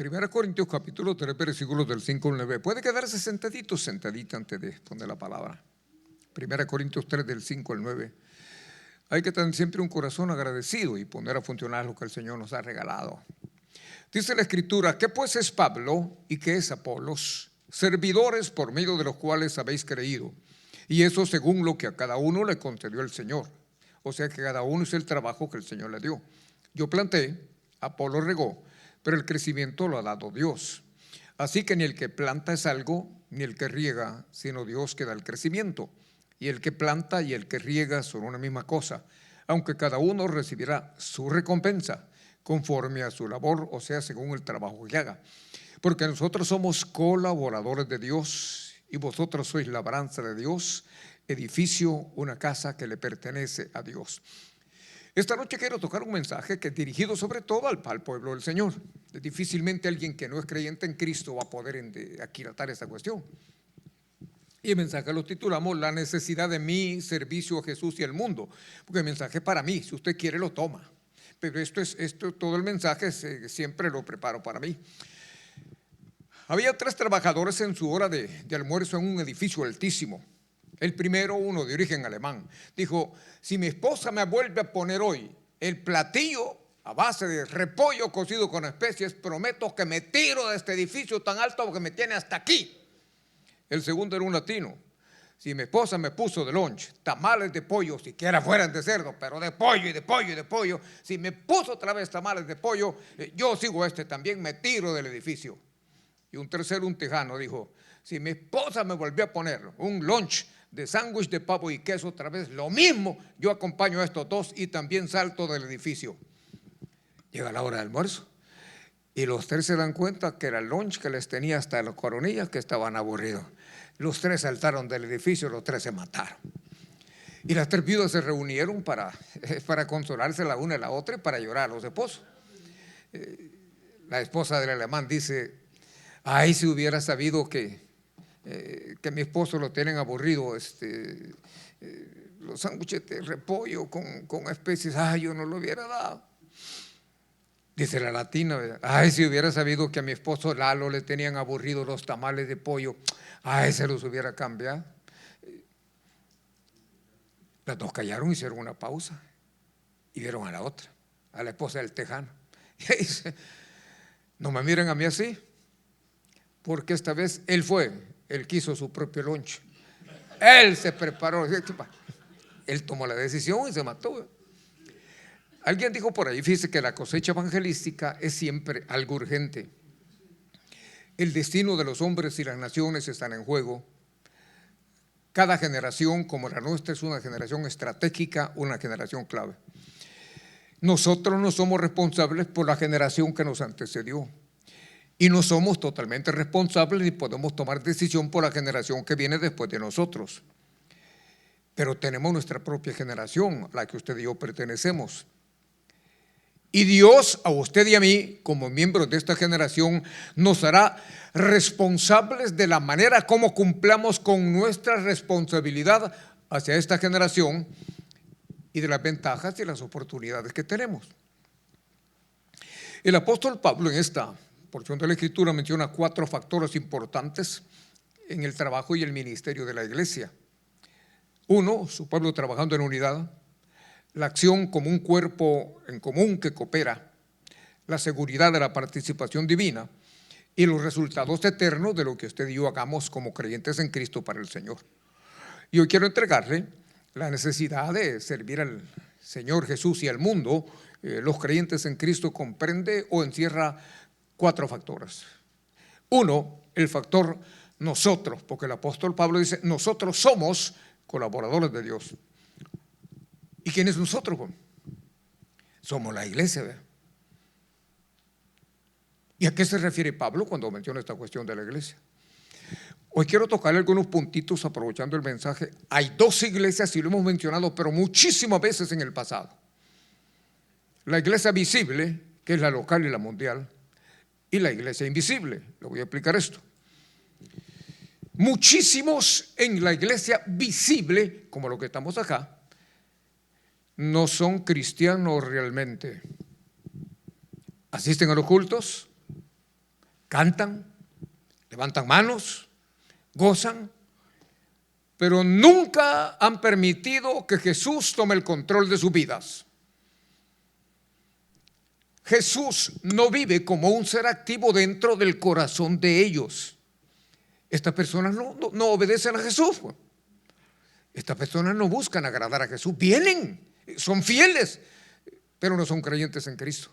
1 Corintios capítulo 3, versículos del 5 al 9. Puede quedarse sentadito, sentadita antes de poner la palabra. 1 Corintios 3, del 5 al 9. Hay que tener siempre un corazón agradecido y poner a funcionar lo que el Señor nos ha regalado. Dice la Escritura: ¿qué pues es Pablo y qué es Apolos? Servidores por medio de los cuales habéis creído, y eso según lo que a cada uno le concedió el Señor. O sea que cada uno es el trabajo que el Señor le dio. Yo planté, Apolo regó, pero el crecimiento lo ha dado Dios. Así que ni el que planta es algo, ni el que riega, sino Dios que da el crecimiento. Y el que planta y el que riega son una misma cosa, aunque cada uno recibirá su recompensa conforme a su labor, o sea, según el trabajo que haga. Porque nosotros somos colaboradores de Dios y vosotros sois labranza de Dios, edificio, una casa que le pertenece a Dios. Esta noche quiero tocar un mensaje que es dirigido sobre todo al pueblo del Señor. Difícilmente alguien que no es creyente en Cristo va a poder aquilatar esta cuestión. Y el mensaje lo titulamos: la necesidad de mi servicio a Jesús y al mundo. Porque el mensaje es para mí, si usted quiere lo toma. Pero todo el mensaje siempre lo preparo para mí. Había 3 trabajadores en su hora de almuerzo en un edificio altísimo. El primero, uno de origen alemán, dijo: si mi esposa me vuelve a poner hoy el platillo a base de repollo cocido con especies, prometo que me tiro de este edificio tan alto porque me tiene hasta aquí. El segundo era un latino: si mi esposa me puso de lunch tamales de pollo, siquiera fueran de cerdo, pero de pollo y de pollo y de pollo, si me puso otra vez tamales de pollo, yo sigo también, me tiro del edificio. Y un tercero, un tejano, dijo: si mi esposa me volvió a poner un lunch de sándwich de pavo y queso otra vez, lo mismo, yo acompaño a estos 2 y también salto del edificio. Llega la hora de almuerzo y los 3 se dan cuenta que era el lunch que les tenía hasta las coronillas, que estaban aburridos. Los 3 saltaron del edificio, los 3 se mataron. Y las 3 viudas se reunieron para consolarse la una y la otra y para llorar a los esposos. La esposa del alemán dice: ay, si hubiera sabido que mi esposo lo tienen aburrido, los sándwiches de repollo con especies, ay, yo no lo hubiera dado. Dice la latina: ay, si hubiera sabido que a mi esposo Lalo le tenían aburrido los tamales de pollo, ay, se los hubiera cambiado. Las 2 callaron, hicieron una pausa y vieron a la otra, a la esposa del tejano. Y dice: no me miren a mí así, porque esta vez él quiso su propio lunch. Él se preparó, él tomó la decisión y se mató. Alguien dijo por ahí, fíjese, que la cosecha evangelística es siempre algo urgente. El destino de los hombres y las naciones están en juego. Cada generación como la nuestra es una generación estratégica, una generación clave. Nosotros no somos responsables por la generación que nos antecedió. Y no somos totalmente responsables ni podemos tomar decisión por la generación que viene después de nosotros. Pero tenemos nuestra propia generación, a la que usted y yo pertenecemos. Y Dios a usted y a mí, como miembros de esta generación, nos hará responsables de la manera como cumplamos con nuestra responsabilidad hacia esta generación y de las ventajas y las oportunidades que tenemos. El apóstol Pablo en esta porción de la Escritura menciona 4 factores importantes en el trabajo y el ministerio de la iglesia. 1, su pueblo trabajando en unidad; la acción como un cuerpo en común que coopera; la seguridad de la participación divina; y los resultados eternos de lo que usted y yo hagamos como creyentes en Cristo para el Señor. Y hoy quiero entregarle la necesidad de servir al Señor Jesús y al mundo. Los creyentes en Cristo comprende o encierra 4 factores. 1, el factor nosotros, porque el apóstol Pablo dice: nosotros somos colaboradores de Dios. ¿Y quién es nosotros? Somos la iglesia, ¿verdad? ¿Y a qué se refiere Pablo cuando menciona esta cuestión de la iglesia? Hoy quiero tocarle algunos puntitos aprovechando el mensaje. Hay 2 iglesias, y lo hemos mencionado, pero muchísimas veces en el pasado. La iglesia visible, que es la local y la mundial, y la iglesia invisible. Le voy a explicar esto. Muchísimos en la iglesia visible, como lo que estamos acá, no son cristianos realmente. Asisten a los cultos, cantan, levantan manos, gozan, pero nunca han permitido que Jesús tome el control de sus vidas. Jesús no vive como un ser activo dentro del corazón de ellos. Estas personas no obedecen a Jesús. Estas personas no buscan agradar a Jesús. Vienen, son fieles, pero no son creyentes en Cristo.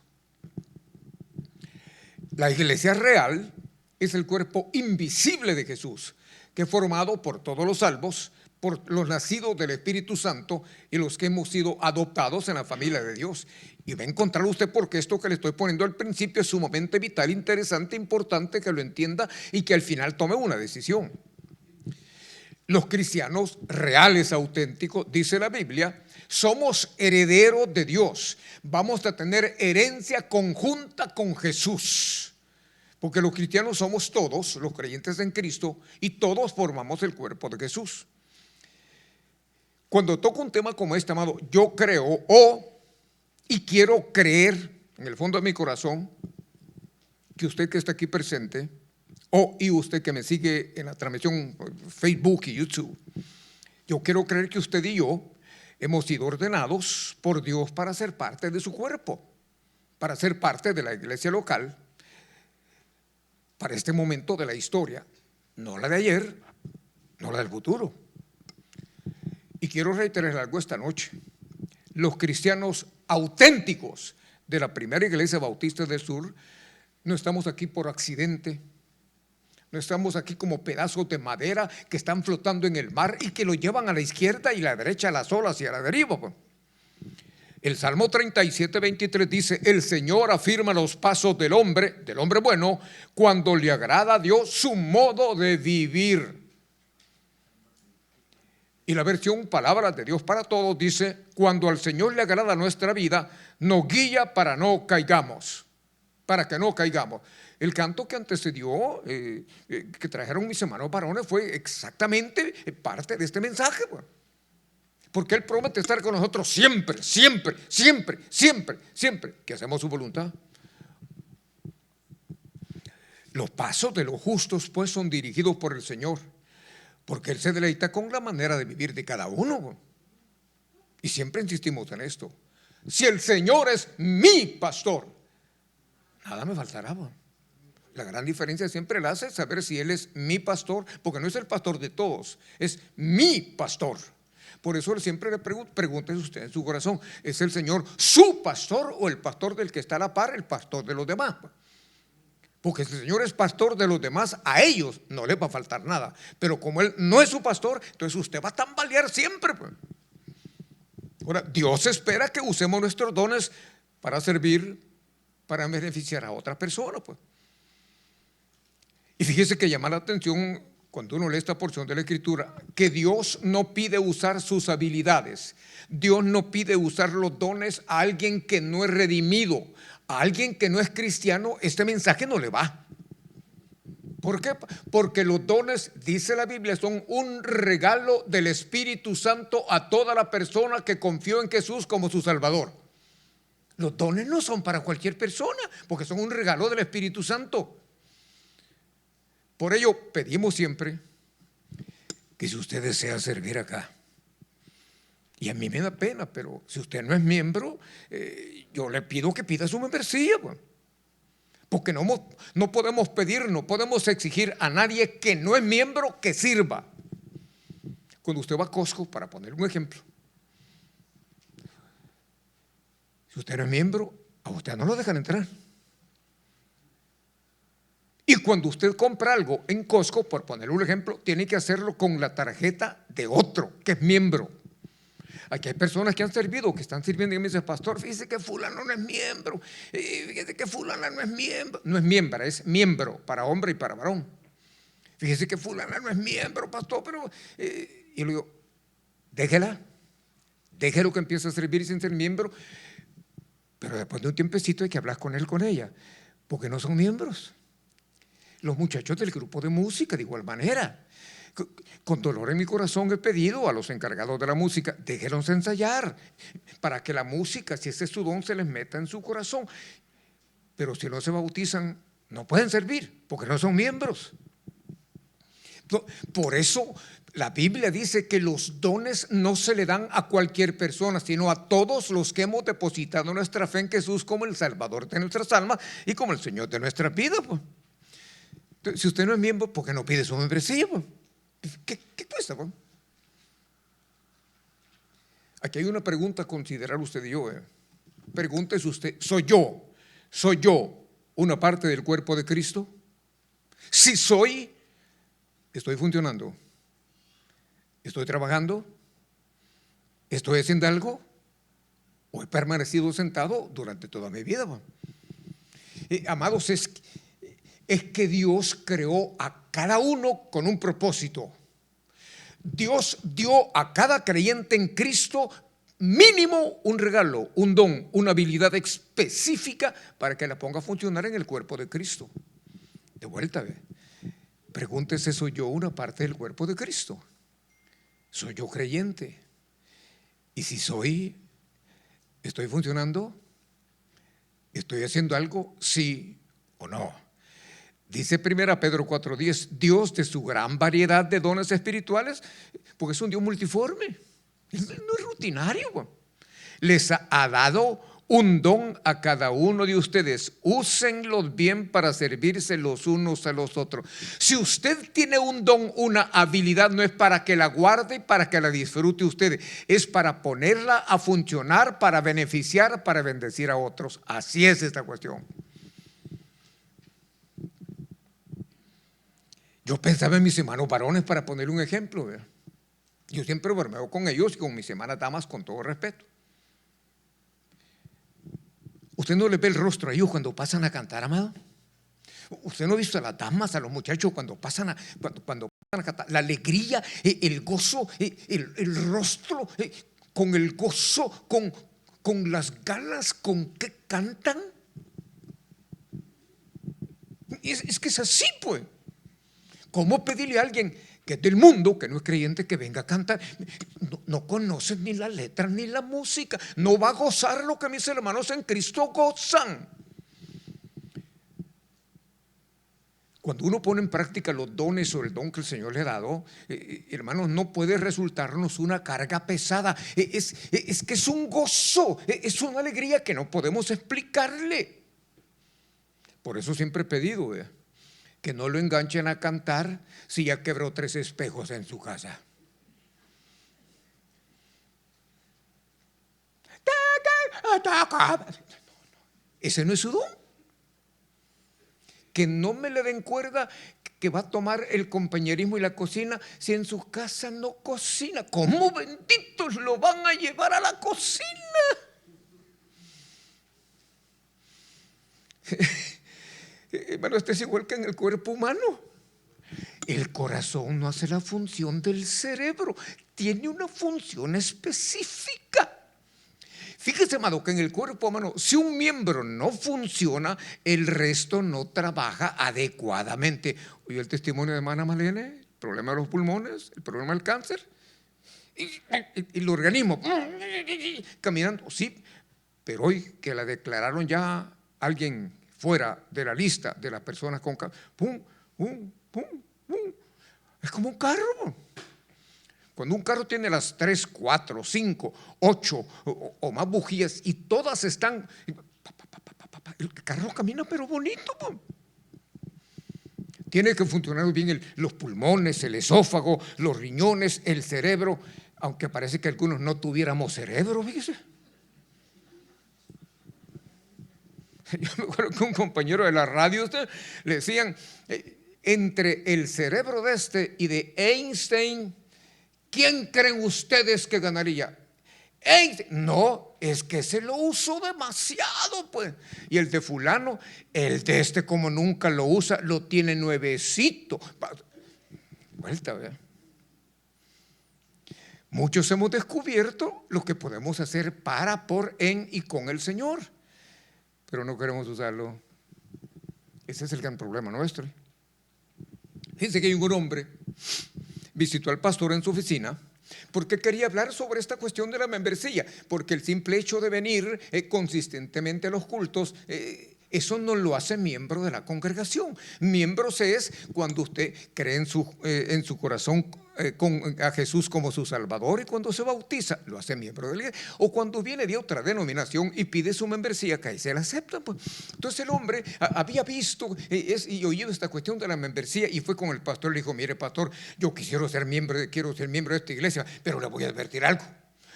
La iglesia real es el cuerpo invisible de Jesús, que es formado por todos los salvos, por los nacidos del Espíritu Santo y los que hemos sido adoptados en la familia de Dios. Y va a encontrar usted porque esto que le estoy poniendo al principio es sumamente vital, interesante, importante que lo entienda y que al final tome una decisión. Los cristianos reales, auténticos, dice la Biblia, somos herederos de Dios. Vamos a tener herencia conjunta con Jesús. Porque los cristianos somos todos, los creyentes en Cristo, y todos formamos el cuerpo de Jesús. Cuando toco un tema como este, amado, yo creo y quiero creer en el fondo de mi corazón que usted que está aquí presente, y usted que me sigue en la transmisión Facebook y YouTube, yo quiero creer que usted y yo hemos sido ordenados por Dios para ser parte de su cuerpo, para ser parte de la iglesia local, para este momento de la historia, no la de ayer, no la del futuro. Y quiero reiterar algo esta noche. Los cristianos auténticos de la primera iglesia bautista del sur no estamos aquí por accidente, no estamos aquí como pedazos de madera que están flotando en el mar y que lo llevan a la izquierda y a la derecha a las olas y a la deriva. El Salmo 37, 23 dice: el Señor afirma los pasos del hombre bueno, cuando le agrada a Dios su modo de vivir. Y la versión Palabras de Dios para Todos dice: cuando al Señor le agrada nuestra vida, nos guía para no caigamos, para que no caigamos. El canto que antecedió, que trajeron mis hermanos varones, fue exactamente parte de este mensaje. Porque Él promete estar con nosotros siempre, siempre, siempre, siempre, siempre, que hacemos su voluntad. Los pasos de los justos, pues, son dirigidos por el Señor, porque Él se deleita con la manera de vivir de cada uno. Y siempre insistimos en esto: si el Señor es mi pastor, nada me faltará. La gran diferencia siempre la hace saber si Él es mi pastor, porque no es el pastor de todos, es mi pastor. Por eso Él siempre le pregúntese usted en su corazón: ¿es el Señor su pastor o el pastor del que está a la par, el pastor de los demás? Porque si el Señor es pastor de los demás, a ellos no les va a faltar nada. Pero como Él no es su pastor, entonces usted va a tambalear siempre. Ahora, Dios espera que usemos nuestros dones para servir, para beneficiar a otra persona. Y fíjese que llama la atención cuando uno lee esta porción de la Escritura, que Dios no pide usar sus habilidades. Dios no pide usar los dones a alguien que no es redimido, a alguien que no es cristiano. Este mensaje no le va. ¿Por qué? Porque los dones, dice la Biblia, son un regalo del Espíritu Santo a toda la persona que confió en Jesús como su Salvador. Los dones no son para cualquier persona, porque son un regalo del Espíritu Santo. Por ello pedimos siempre que si usted desea servir acá, y a mí me da pena, pero si usted no es miembro, yo le pido que pida su membresía, porque no podemos pedir, no podemos exigir a nadie que no es miembro que sirva. Cuando usted va a Costco, para poner un ejemplo, si usted no es miembro, a usted no lo dejan entrar. Y cuando usted compra algo en Costco, por poner un ejemplo, tiene que hacerlo con la tarjeta de otro que es miembro. Aquí hay personas que han servido, que están sirviendo y me dicen: pastor, fíjese que fulano no es miembro, fíjese que fulana no es miembro. No es miembro, es miembro para hombre y para varón. Fíjese que fulana no es miembro, pastor, pero… y le digo: déjelo que empiece a servir sin ser miembro. Pero después de un tiempecito hay que hablar con él, con ella, porque no son miembros. Los muchachos del grupo de música de igual manera. Con dolor en mi corazón he pedido a los encargados de la música: déjenlos ensayar para que la música, si ese es su don, se les meta en su corazón. Pero si no se bautizan, No pueden servir porque no son miembros. Por eso la Biblia dice que los dones no se le dan a cualquier persona, sino a todos los que hemos depositado nuestra fe en Jesús como el Salvador de nuestras almas y como el Señor de nuestras vidas. Pues. Entonces, si usted no es miembro, ¿por qué no pide su membresía? Pues? ¿Qué cuesta? Pues? Aquí hay una pregunta a considerar usted y yo. Pregúntese usted, ¿soy yo una parte del cuerpo de Cristo? Si soy, ¿estoy funcionando? ¿Estoy trabajando? ¿Estoy haciendo algo? ¿O he permanecido sentado durante toda mi vida? Amados, es que Dios creó a cada uno con un propósito. Dios dio a cada creyente en Cristo mínimo un regalo, un don, una habilidad específica para que la ponga a funcionar en el cuerpo de Cristo. De vuelta, pregúntese, ¿soy yo una parte del cuerpo de Cristo? ¿Soy yo creyente? Y si soy, ¿estoy funcionando? ¿Estoy haciendo algo? ¿Sí o no? Dice 1 Pedro 4:10, Dios de su gran variedad de dones espirituales, porque es un Dios multiforme, no es rutinario. Les ha dado un don a cada uno de ustedes. Úsenlos bien para servirse los unos a los otros. Si usted tiene un don, una habilidad, no es para que la guarde y para que la disfrute usted, es para ponerla a funcionar, para beneficiar, para bendecir a otros. Así es esta cuestión. Yo pensaba en mis hermanos varones para poner un ejemplo. Yo siempre bromeo con ellos y con mis hermanas damas con todo respeto. ¿Usted no le ve el rostro a ellos cuando pasan a cantar, amado? ¿Usted no ha visto a las damas, a los muchachos cuando pasan cuando pasan a cantar? La alegría, el gozo, el rostro, con el gozo, con las ganas con que cantan. Es que es así, pues. ¿Cómo pedirle a alguien que es del mundo, que no es creyente, que venga a cantar? No conoce ni la letra ni la música, no va a gozar lo que mis hermanos en Cristo gozan. Cuando uno pone en práctica los dones o el don que el Señor le ha dado, hermanos, no puede resultarnos una carga pesada. Es que es un gozo, es una alegría que no podemos explicarle. Por eso siempre he pedido que no lo enganchen a cantar si ya quebró 3 espejos en su casa. Ese no es su don. Que no me le den cuerda que va a tomar el compañerismo y la cocina si en su casa no cocina. ¿Cómo benditos lo van a llevar a la cocina? Hermano, este es igual que en el cuerpo humano. El corazón no hace la función del cerebro, tiene una función específica. Fíjese, amado, que en el cuerpo humano, si un miembro no funciona, el resto no trabaja adecuadamente. Oye, el testimonio de hermana Malene, el problema de los pulmones, el problema del cáncer, y el organismo caminando, sí, pero hoy que la declararon ya alguien fuera de la lista de las personas con cáncer, pum, pum, pum, pum, es como un carro. Cuando un carro tiene las 3, 4, 5, 8 o más bujías y todas están, el carro camina pero bonito. Tiene que funcionar bien los pulmones, el esófago, los riñones, el cerebro, aunque parece que algunos no tuviéramos cerebro, fíjese. Yo me acuerdo que un compañero de la radio le decían, entre el cerebro de este y de Einstein, ¿quién creen ustedes que ganaría? No, es que se lo usó demasiado, pues. Y el de fulano, el de este como nunca lo usa, lo tiene nuevecito. Vuelta, ¿verdad? Muchos hemos descubierto lo que podemos hacer para, por, en y con el Señor, pero no queremos usarlo. Ese es el gran problema nuestro. Fíjense que hay un hombre visitó al pastor en su oficina porque quería hablar sobre esta cuestión de la membresía, porque el simple hecho de venir consistentemente a los cultos Eso no lo hace miembro de la congregación. Miembros es cuando usted cree en su corazón a Jesús como su Salvador, y cuando se bautiza lo hace miembro de la iglesia. O cuando viene de otra denominación y pide su membresía, que ahí se la aceptan, pues. Entonces el hombre había visto y oído esta cuestión de la membresía, y fue con el pastor. Le dijo: mire, pastor, yo quiero ser miembro de esta iglesia, pero le voy a advertir algo.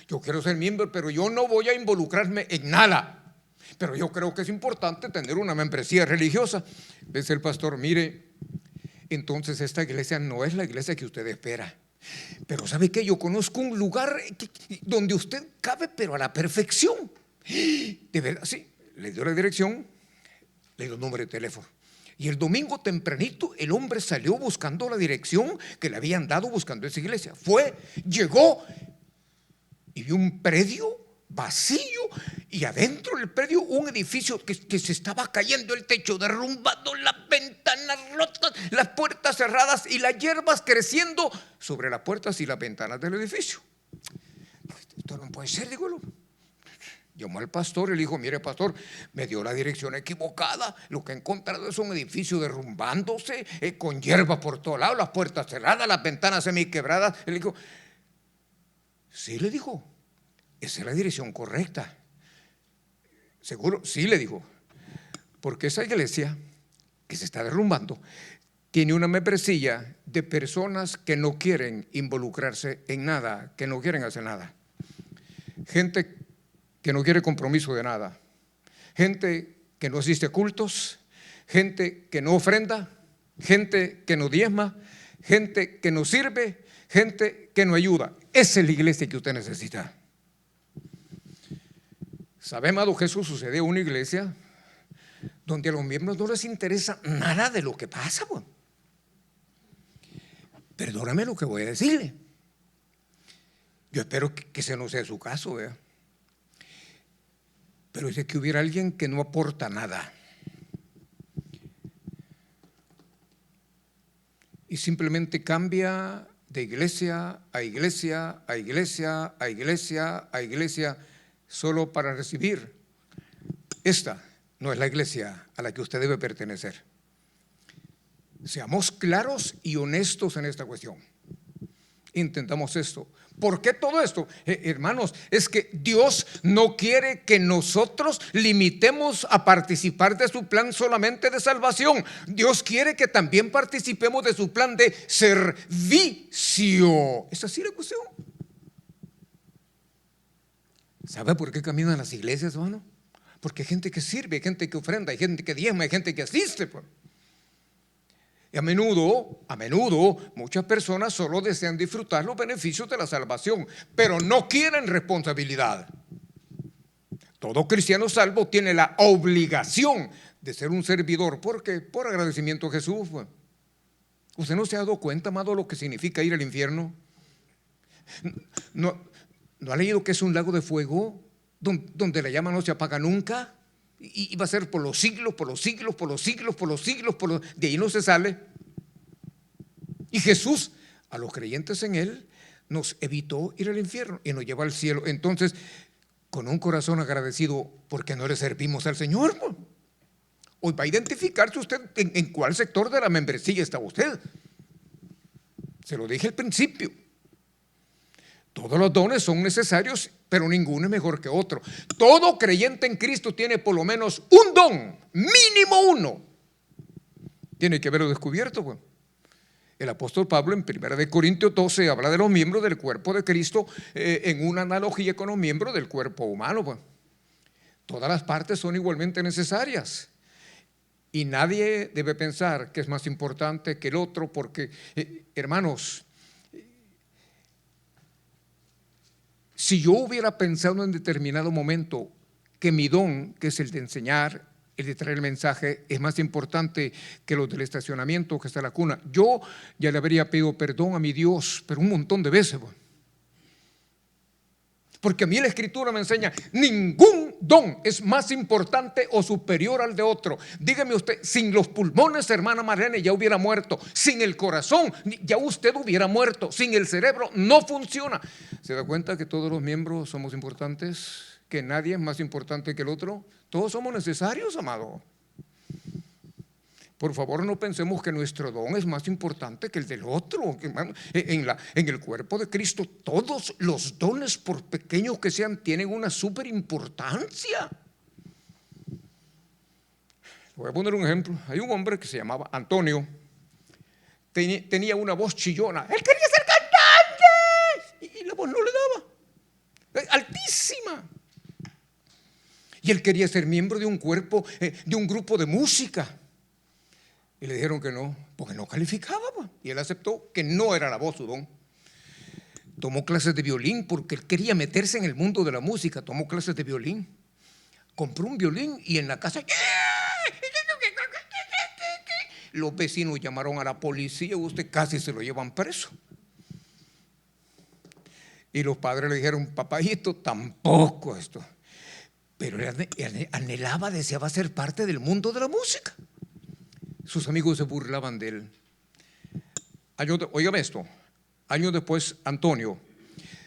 Yo quiero ser miembro, pero yo no voy a involucrarme en nada. Pero yo creo que es importante tener una membresía religiosa. Dice el pastor: mire, entonces esta iglesia no es la iglesia que usted espera. Pero ¿sabe qué? Yo conozco un lugar donde usted cabe, pero a la perfección. De verdad, sí. Le dio la dirección, le dio el número de teléfono. Y el domingo tempranito el hombre salió buscando la dirección que le habían dado, buscando esa iglesia. Llegó y vio un predio vacío, y adentro del predio un edificio que se estaba cayendo, el techo derrumbado, las ventanas rotas, las puertas cerradas y las hierbas creciendo sobre las puertas y las ventanas del edificio. Esto no puede ser, digo. Llamó al pastor y le dijo: mire, pastor, me dio la dirección equivocada. Lo que he encontrado es un edificio derrumbándose, con hierba por todos lados, las puertas cerradas, las ventanas semiquebradas. Él dijo: sí, le dijo, esa es la dirección correcta. ¿Seguro? Sí, le dijo, porque esa iglesia que se está derrumbando tiene una membresía de personas que no quieren involucrarse en nada, que no quieren hacer nada. Gente que no quiere compromiso de nada. Gente que no asiste a cultos. Gente que no ofrenda. Gente que no diezma. Gente que no sirve. Gente que no ayuda. Esa es la iglesia que usted necesita. ¿Sabe, amado? Que eso sucede en una iglesia donde a los miembros no les interesa nada de lo que pasa, pues. Perdóname lo que voy a decirle. Yo espero que ese no sea su caso, ¿vea? Pero es que hubiera alguien que no aporta nada y simplemente cambia de iglesia a iglesia, a iglesia, a iglesia, a iglesia, solo para recibir. Esta no es la iglesia a la que usted debe pertenecer. Seamos claros y honestos en esta cuestión. Intentamos esto. ¿Por qué todo esto? Hermanos, es que Dios no quiere que nosotros limitemos a participar de su plan solamente de salvación. Dios quiere que también participemos de su plan de servicio. ¿Es así la cuestión? ¿Sabe por qué caminan las iglesias, hermano? Porque hay gente que sirve, hay gente que ofrenda, hay gente que diezma, hay gente que asiste, pues. Y a menudo, muchas personas solo desean disfrutar los beneficios de la salvación, pero no quieren responsabilidad. Todo cristiano salvo tiene la obligación de ser un servidor, porque por agradecimiento a Jesús. ¿Usted no se ha dado cuenta, amado, lo que significa ir al infierno? ¿No ha leído que es un lago de fuego donde la llama no se apaga nunca? Y va a ser por los siglos, por los siglos, por los siglos, por los siglos, de ahí no se sale. Y Jesús, a los creyentes en Él, nos evitó ir al infierno y nos lleva al cielo. Entonces, con un corazón agradecido, ¿por qué no le servimos al Señor? Hoy va a identificarse usted en cuál sector de la membresía está usted. Se lo dije al principio. Todos los dones son necesarios, pero ninguno es mejor que otro. Todo creyente en Cristo tiene por lo menos un don, mínimo uno. Tiene que haberlo descubierto, pues. El apóstol Pablo en 1 Corintios 12 habla de los miembros del cuerpo de Cristo en una analogía con los miembros del cuerpo humano, pues. Todas las partes son igualmente necesarias y nadie debe pensar que es más importante que el otro, porque, hermanos, si yo hubiera pensado en determinado momento que mi don, que es el de enseñar, el de traer el mensaje, es más importante que los del estacionamiento, que está en la cuna, yo ya le habría pedido perdón a mi Dios, pero un montón de veces. Porque a mí la Escritura me enseña: ningún don es más importante o superior al de otro. Dígame usted, sin los pulmones, hermana Marlene, ya hubiera muerto. Sin el corazón, ya usted hubiera muerto. Sin el cerebro, no funciona. ¿Se da cuenta que todos los miembros somos importantes? ¿Que nadie es más importante que el otro? Todos somos necesarios, amado. Por favor, no pensemos que nuestro don es más importante que el del otro. En el cuerpo de Cristo, todos los dones, por pequeños que sean, tienen una súper importancia. Voy a poner un ejemplo. Hay un hombre que se llamaba Antonio. Tenía una voz chillona. Él quería ser cantante y la voz no le daba. Altísima. Y él quería ser miembro de un cuerpo, de un grupo de música. Y le dijeron que no, porque no calificaba. Y él aceptó que no era la voz su don. Tomó clases de violín porque él quería meterse en el mundo de la música. Tomó clases de violín. Compró un violín y en la casa los vecinos llamaron a la policía. Usted casi se lo llevan preso. Y los padres le dijeron: papayito, tampoco esto. Pero él anhelaba, deseaba ser parte del mundo de la música. Sus amigos se burlaban de él. Óigame esto, años después Antonio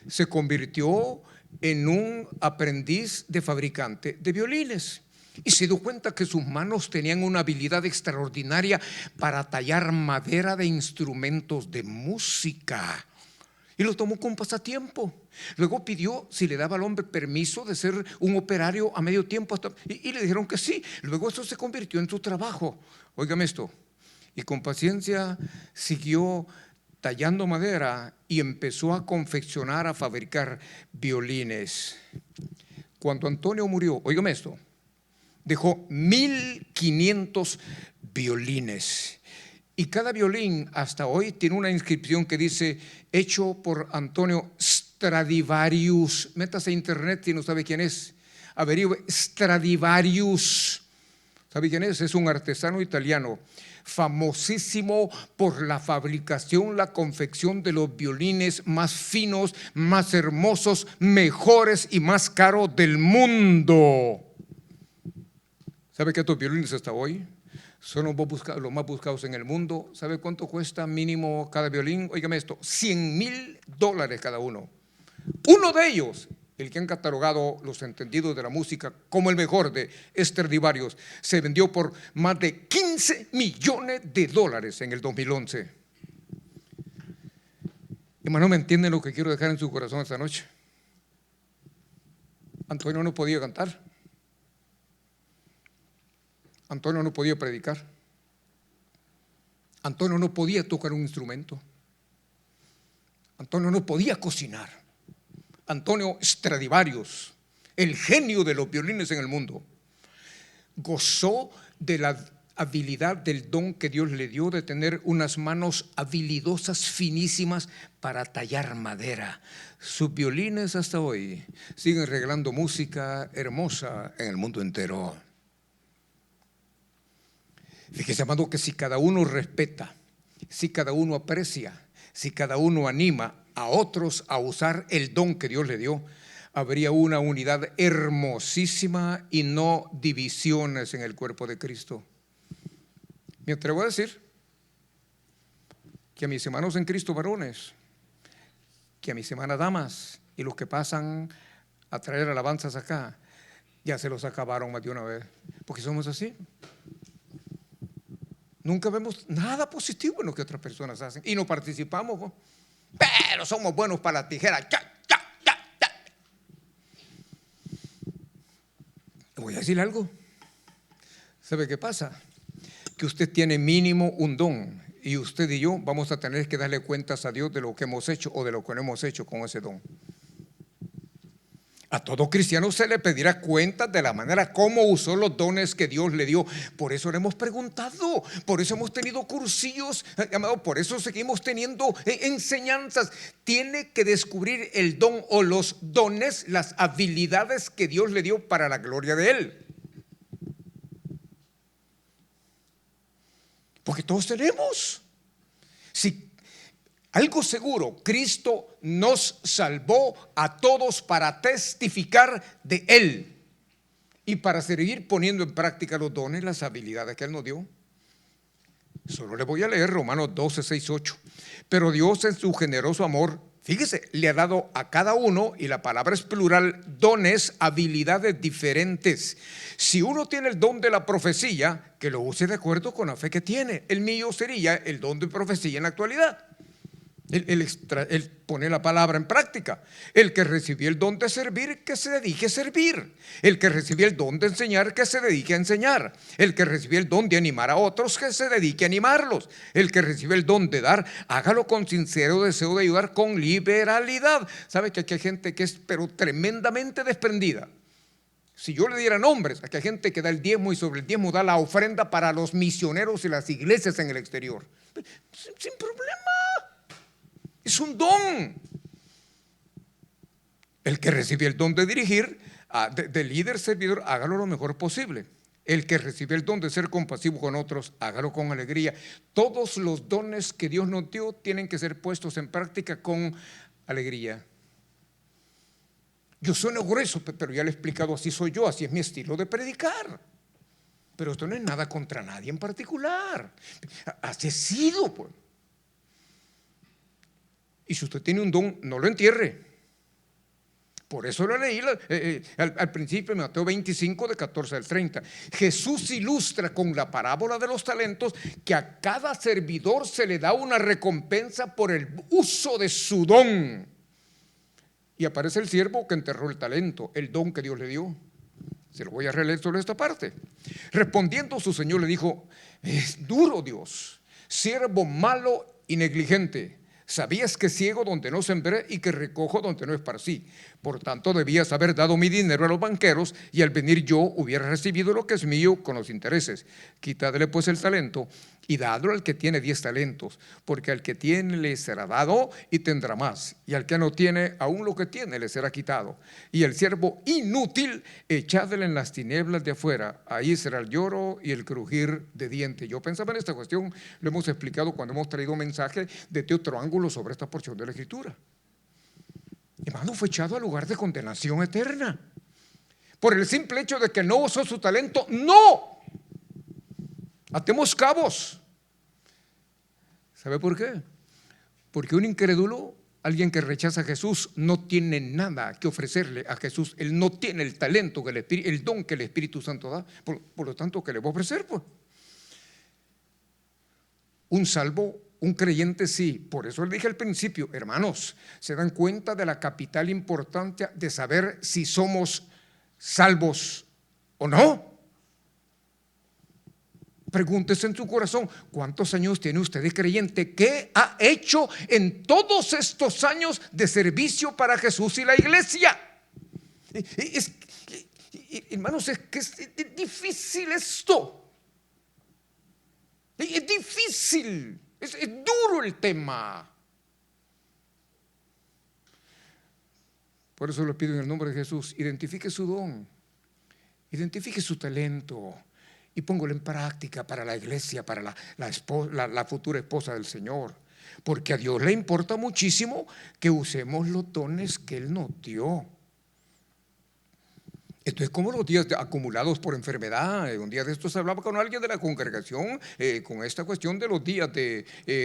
se convirtió en un aprendiz de fabricante de violines y se dio cuenta que sus manos tenían una habilidad extraordinaria para tallar madera de instrumentos de música. Y lo tomó con pasatiempo. Luego pidió si le daba al hombre permiso de ser un operario a medio tiempo y le dijeron que sí. Luego eso se convirtió en su trabajo. Óigame esto. Y con paciencia siguió tallando madera y empezó a confeccionar, a fabricar violines. Cuando Antonio murió, óigame esto, dejó 1,500 violines. Y cada violín hasta hoy tiene una inscripción que dice: hecho por Antonio Stradivarius. Métase a internet si no sabe quién es. Averigüe Stradivarius. ¿Sabe quién es? Es un artesano italiano, famosísimo por la fabricación, la confección de los violines más finos, más hermosos, mejores y más caros del mundo. ¿Sabe que estos violines hasta hoy son los más buscados en el mundo? ¿Sabe cuánto cuesta mínimo cada violín? Óigame esto, $100,000 cada uno. Uno de ellos, el que han catalogado los entendidos de la música como el mejor, de Stradivarius, se vendió por más de $15 millones en el 2011. Hermano, ¿me entienden lo que quiero dejar en su corazón esta noche? Antonio no podía cantar. Antonio no podía predicar. Antonio no podía tocar un instrumento. Antonio no podía cocinar. Antonio Stradivarius, el genio de los violines en el mundo, gozó de la habilidad, del don que Dios le dio de tener unas manos habilidosas, finísimas para tallar madera. Sus violines hasta hoy siguen regalando música hermosa en el mundo entero. Fíjese, amado, que si cada uno respeta, si cada uno aprecia, si cada uno anima a otros a usar el don que Dios le dio, habría una unidad hermosísima y no divisiones en el cuerpo de Cristo. Me atrevo a decir que a mis hermanos en Cristo varones, que a mis hermanas damas y los que pasan a traer alabanzas acá, ya se los acabaron más de una vez, porque somos así. Nunca vemos nada positivo en lo que otras personas hacen y no participamos, pero somos buenos para la tijera. Voy a decir algo. ¿Sabe qué pasa? Que usted tiene mínimo un don y usted y yo vamos a tener que darle cuentas a Dios de lo que hemos hecho o de lo que no hemos hecho con ese don. A todo cristiano se le pedirá cuentas de la manera como usó los dones que Dios le dio. Por eso le hemos preguntado, por eso hemos tenido cursillos, por eso seguimos teniendo enseñanzas. Tiene que descubrir el don o los dones, las habilidades que Dios le dio para la gloria de Él. Porque todos tenemos. Si algo seguro, Cristo nos salvó a todos para testificar de Él y para seguir poniendo en práctica los dones, las habilidades que Él nos dio. Solo le voy a leer Romanos 12, 6, 8. Pero Dios, en su generoso amor, Fíjese, le ha dado a cada uno, y la palabra es plural, dones, habilidades diferentes. Si uno tiene el don de la profecía, que lo use de acuerdo con la fe que tiene. El mío sería el don de profecía en la actualidad. Él pone la palabra en práctica. El que recibió el don de servir, que se dedique a servir. El que recibió el don de enseñar, que se dedique a enseñar. El que recibió el don de animar a otros, que se dedique a animarlos. El que recibe el don de dar, hágalo con sincero deseo de ayudar, con liberalidad. ¿Sabe que aquí hay gente que es pero tremendamente desprendida? Si yo le diera nombres, aquí hay gente que da el diezmo y sobre el diezmo da la ofrenda para los misioneros y las iglesias en el exterior. Sin problema. Es un don. El que recibe el don de dirigir, de líder, servidor, hágalo lo mejor posible. El que recibe el don de ser compasivo con otros, hágalo con alegría. Todos los dones que Dios nos dio tienen que ser puestos en práctica con alegría. Yo sueno grueso, pero ya le he explicado, así soy yo, así es mi estilo de predicar. Pero esto no es nada contra nadie en particular. Así he sido, pues. Y si usted tiene un don, no lo entierre. Por eso lo leí al principio en Mateo 25, de 14 al 30. Jesús ilustra con la parábola de los talentos que a cada servidor se le da una recompensa por el uso de su don. Y aparece el siervo que enterró el talento, el don que Dios le dio. Se lo voy a releer sobre esta parte. Respondiendo su señor le dijo: es duro, Dios, siervo malo y negligente. Sabías que ciego donde no sembré y que recojo donde no esparcí. Por tanto debías haber dado mi dinero a los banqueros, y al venir yo hubiera recibido lo que es mío con los intereses. Quitadle pues el talento y dadlo al que tiene 10 talentos, porque al que tiene le será dado y tendrá más, y al que no tiene, aún lo que tiene le será quitado. Y el siervo inútil, echadle en las tinieblas de afuera, ahí será el lloro y el crujir de dientes. Yo pensaba en esta cuestión, lo hemos explicado cuando hemos traído mensaje de otro ángulo sobre esta porción de la Escritura. Hermano, fue echado al lugar de condenación eterna por el simple hecho de que no usó su talento. ¡No! Atemos cabos. ¿Sabe por qué? Porque un incrédulo, alguien que rechaza a Jesús, no tiene nada que ofrecerle a Jesús. Él no tiene el talento, el don que el Espíritu Santo da. Por lo tanto, ¿qué le va a ofrecer? Pues un salvo, un creyente, sí. Por eso le dije al principio, hermanos, ¿se dan cuenta de la capital importancia de saber si somos salvos o no? Pregúntese en su corazón, ¿cuántos años tiene usted de creyente? ¿Qué ha hecho en todos estos años de servicio para Jesús y la iglesia? Hermanos, es que es difícil esto. Es difícil, es duro el tema. Por eso le pido en el nombre de Jesús, identifique su don, identifique su talento y póngalo en práctica para la iglesia, para la futura esposa del Señor. Porque a Dios le importa muchísimo que usemos los dones que Él nos dio. Esto es como los días acumulados por enfermedad. Un día de estos hablaba con alguien de la congregación con esta cuestión de los días de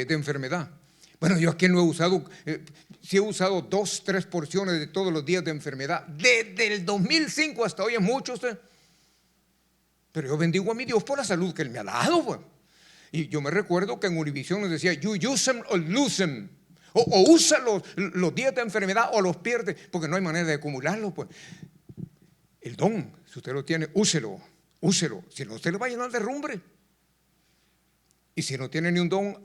enfermedad. Bueno, yo aquí no he usado, sí he usado 2, 3 porciones de todos los días de enfermedad. Desde el 2005 hasta hoy es mucho. Pero yo bendigo a mi Dios por la salud que Él me ha dado. Pues. Y yo me recuerdo que en Univisión nos decía, you use them or lose them. O usa los días de enfermedad o los pierde, porque no hay manera de acumularlo. Pues. El don, si usted lo tiene, úselo. Si no, usted le va a llenar de rumbre. Y si no tiene ni un don,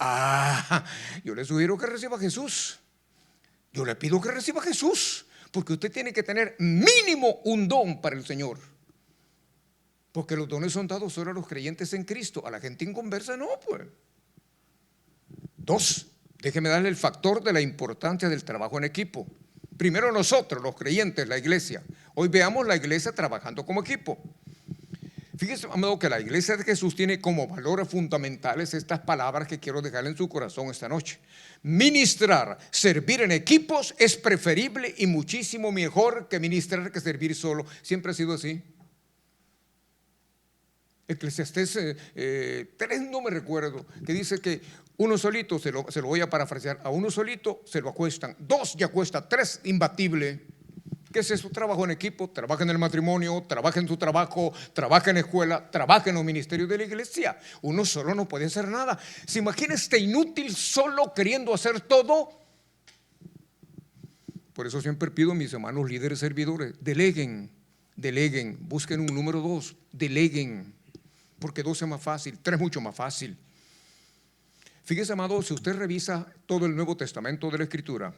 yo le sugiero que reciba a Jesús. Yo le pido que reciba a Jesús, porque usted tiene que tener mínimo un don para el Señor. Porque los dones son dados solo a los creyentes en Cristo. A la gente inconversa no, pues. 2, déjeme darle el factor de la importancia del trabajo en equipo. Primero nosotros, los creyentes, la iglesia. Hoy veamos la iglesia trabajando como equipo. Fíjese, amado, que la iglesia de Jesús tiene como valores fundamentales estas palabras que quiero dejarle en su corazón esta noche. Ministrar, servir en equipos es preferible y muchísimo mejor que ministrar que servir solo. Siempre ha sido así. Eclesiastés 3, no me recuerdo, que dice que uno solito, se lo voy a parafrasear, a uno solito se lo acuestan, 2 ya cuesta, 3 imbatible. ¿Qué es eso? Trabajo en equipo, trabaja en el matrimonio, trabaja en su trabajo, trabaja en la escuela, trabaja en los ministerios de la iglesia. Uno solo no puede hacer nada. ¿Se imagina este inútil solo queriendo hacer todo? Por eso siempre pido a mis hermanos líderes servidores, deleguen, busquen un número 2, deleguen, porque 2 es más fácil, 3 mucho más fácil. Fíjese, amado, si usted revisa todo el Nuevo Testamento de la Escritura,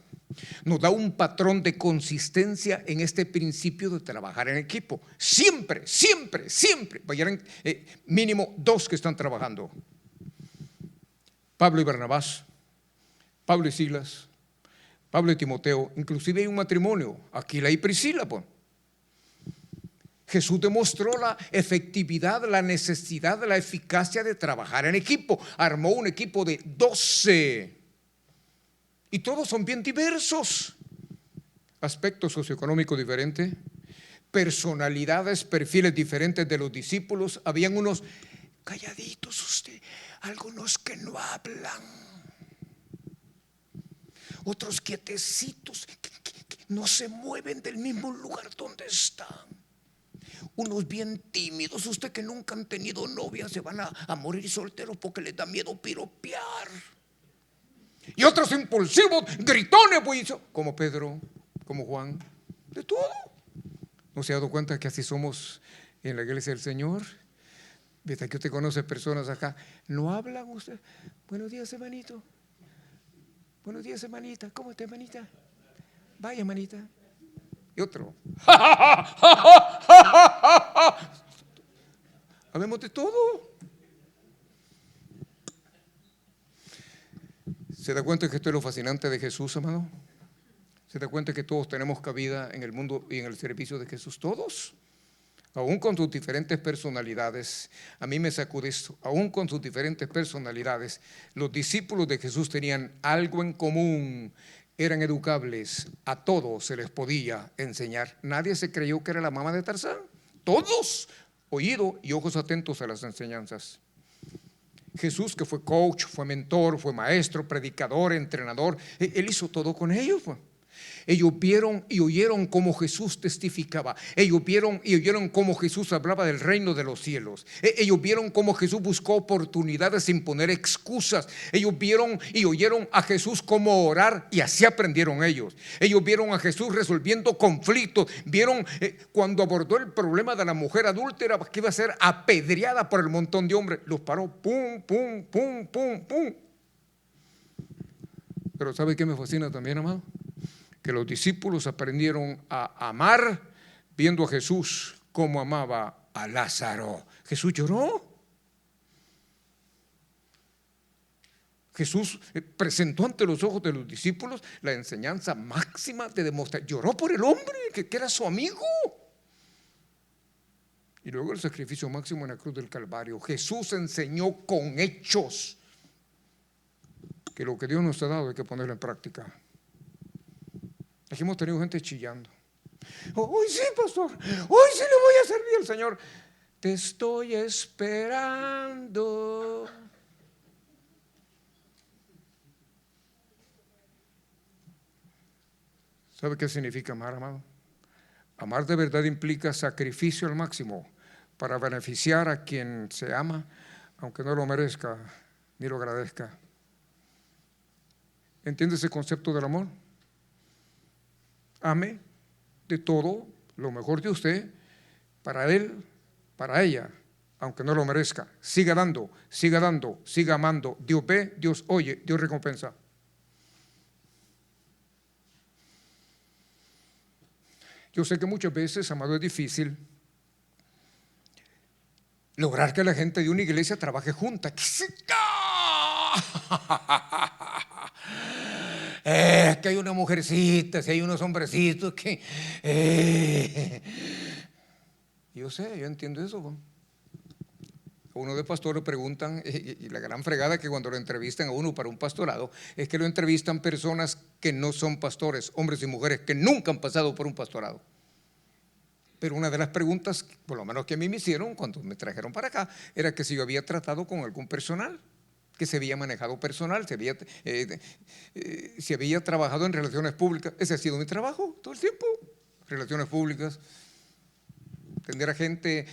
nos da un patrón de consistencia en este principio de trabajar en equipo. Siempre vayan mínimo 2 que están trabajando. Pablo y Barnabás, Pablo y Silas, Pablo y Timoteo, inclusive hay un matrimonio, Aquila y Priscila, pues. Jesús demostró la efectividad, la necesidad, la eficacia de trabajar en equipo. Armó un equipo de 12 y todos son bien diversos. Aspectos socioeconómicos diferentes, personalidades, perfiles diferentes de los discípulos. Habían unos calladitos, algunos que no hablan, otros quietecitos, que no se mueven del mismo lugar donde están. Unos bien tímidos, que nunca han tenido novia, se van a morir solteros porque les da miedo piropear. Y otros impulsivos, gritones, pues, como Pedro, como Juan, de todo. ¿No se ha dado cuenta que así somos en la iglesia del Señor? Desde que usted conoce personas acá, no hablan usted. Buenos días, hermanito. Buenos días, hermanita. ¿Cómo está, hermanita? Vaya, hermanita. Y otro, habemos de todo. ¿Se da cuenta que esto es lo fascinante de Jesús, amado? ¿Se da cuenta que todos tenemos cabida en el mundo y en el servicio de Jesús? Todos, aún con sus diferentes personalidades. A mí me sacude esto, aún con sus diferentes personalidades, los discípulos de Jesús tenían algo en común. Eran educables, a todos se les podía enseñar. Nadie se creyó que era la mamá de Tarzán. Todos, oído y ojos atentos a las enseñanzas. Jesús, que fue coach, fue mentor, fue maestro, predicador, entrenador, él hizo todo con ellos. Ellos vieron y oyeron cómo Jesús testificaba. Ellos vieron y oyeron cómo Jesús hablaba del reino de los cielos. Ellos vieron cómo Jesús buscó oportunidades sin poner excusas. Ellos vieron y oyeron a Jesús cómo orar, y así aprendieron ellos. Ellos vieron a Jesús resolviendo conflictos. Vieron cuando abordó el problema de la mujer adúltera que iba a ser apedreada por el montón de hombres. Los paró, pum, pum, pum, pum, pum. Pero ¿sabe qué me fascina también, amado? Que los discípulos aprendieron a amar viendo a Jesús como amaba a Lázaro. Jesús lloró. Jesús presentó ante los ojos de los discípulos la enseñanza máxima de demostrar. Lloró por el hombre que era su amigo. Y luego el sacrificio máximo en la cruz del Calvario. Jesús enseñó con hechos que lo que Dios nos ha dado hay que ponerlo en práctica. Aquí hemos tenido gente chillando. Hoy sí, pastor, hoy sí le voy a servir al Señor. Te estoy esperando. ¿Sabe qué significa amar, amado? Amar de verdad implica sacrificio al máximo para beneficiar a quien se ama, aunque no lo merezca ni lo agradezca. ¿Entiende ese concepto del amor? Ame de todo lo mejor de usted para él, para ella, aunque no lo merezca. Siga dando, siga amando. Dios ve, Dios oye, Dios recompensa. Yo sé que muchas veces, amado, es difícil lograr que la gente de una iglesia trabaje junta. Es que hay una mujercita, si hay unos hombrecitos que yo sé, yo entiendo eso. A uno de pastor le preguntan, y la gran fregada que cuando lo entrevistan a uno para un pastorado es que lo entrevistan personas que no son pastores, hombres y mujeres que nunca han pasado por un pastorado. Pero una de las preguntas, por lo menos que a mí me hicieron cuando me trajeron para acá, era que si yo había tratado con algún personal, que se había manejado personal, si había trabajado en relaciones públicas. Ese ha sido mi trabajo todo el tiempo, relaciones públicas. Tener gente,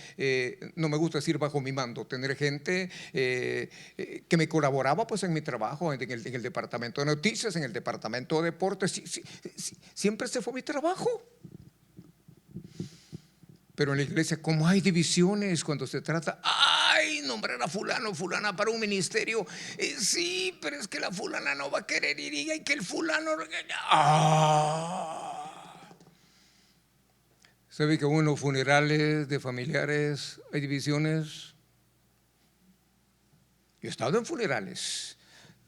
no me gusta decir bajo mi mando, tener gente que me colaboraba pues en mi trabajo, en el departamento de noticias, en el departamento de deportes. Siempre ese fue mi trabajo. Pero en la iglesia, como hay divisiones cuando se trata, ay, nombrar a fulano o fulana para un ministerio, sí, pero es que la fulana no va a querer ir y que el fulano… ¿Sabe que en los funerales de familiares hay divisiones? Yo he estado en funerales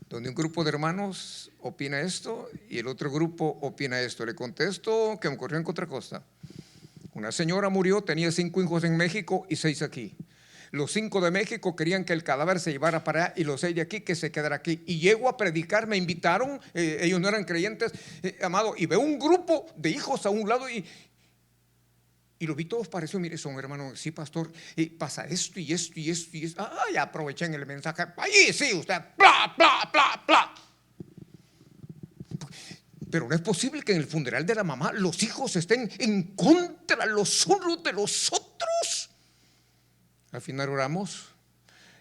donde un grupo de hermanos opina esto y el otro grupo opina esto. Le contesto que me ocurrió en Contra Costa. Una señora murió, tenía 5 hijos en México y 6 aquí. Los 5 de México querían que el cadáver se llevara para allá y los 6 de aquí que se quedara aquí. Y llego a predicar, me invitaron, ellos no eran creyentes, amado, y veo un grupo de hijos a un lado y lo vi todos parecidos, mire, son hermanos, sí, pastor, y pasa esto y esto y esto y esto. Ya aproveché en el mensaje, ahí sí, usted, bla, bla, bla, bla. Pero no es posible que en el funeral de la mamá los hijos estén en contra los unos de los otros. Al final oramos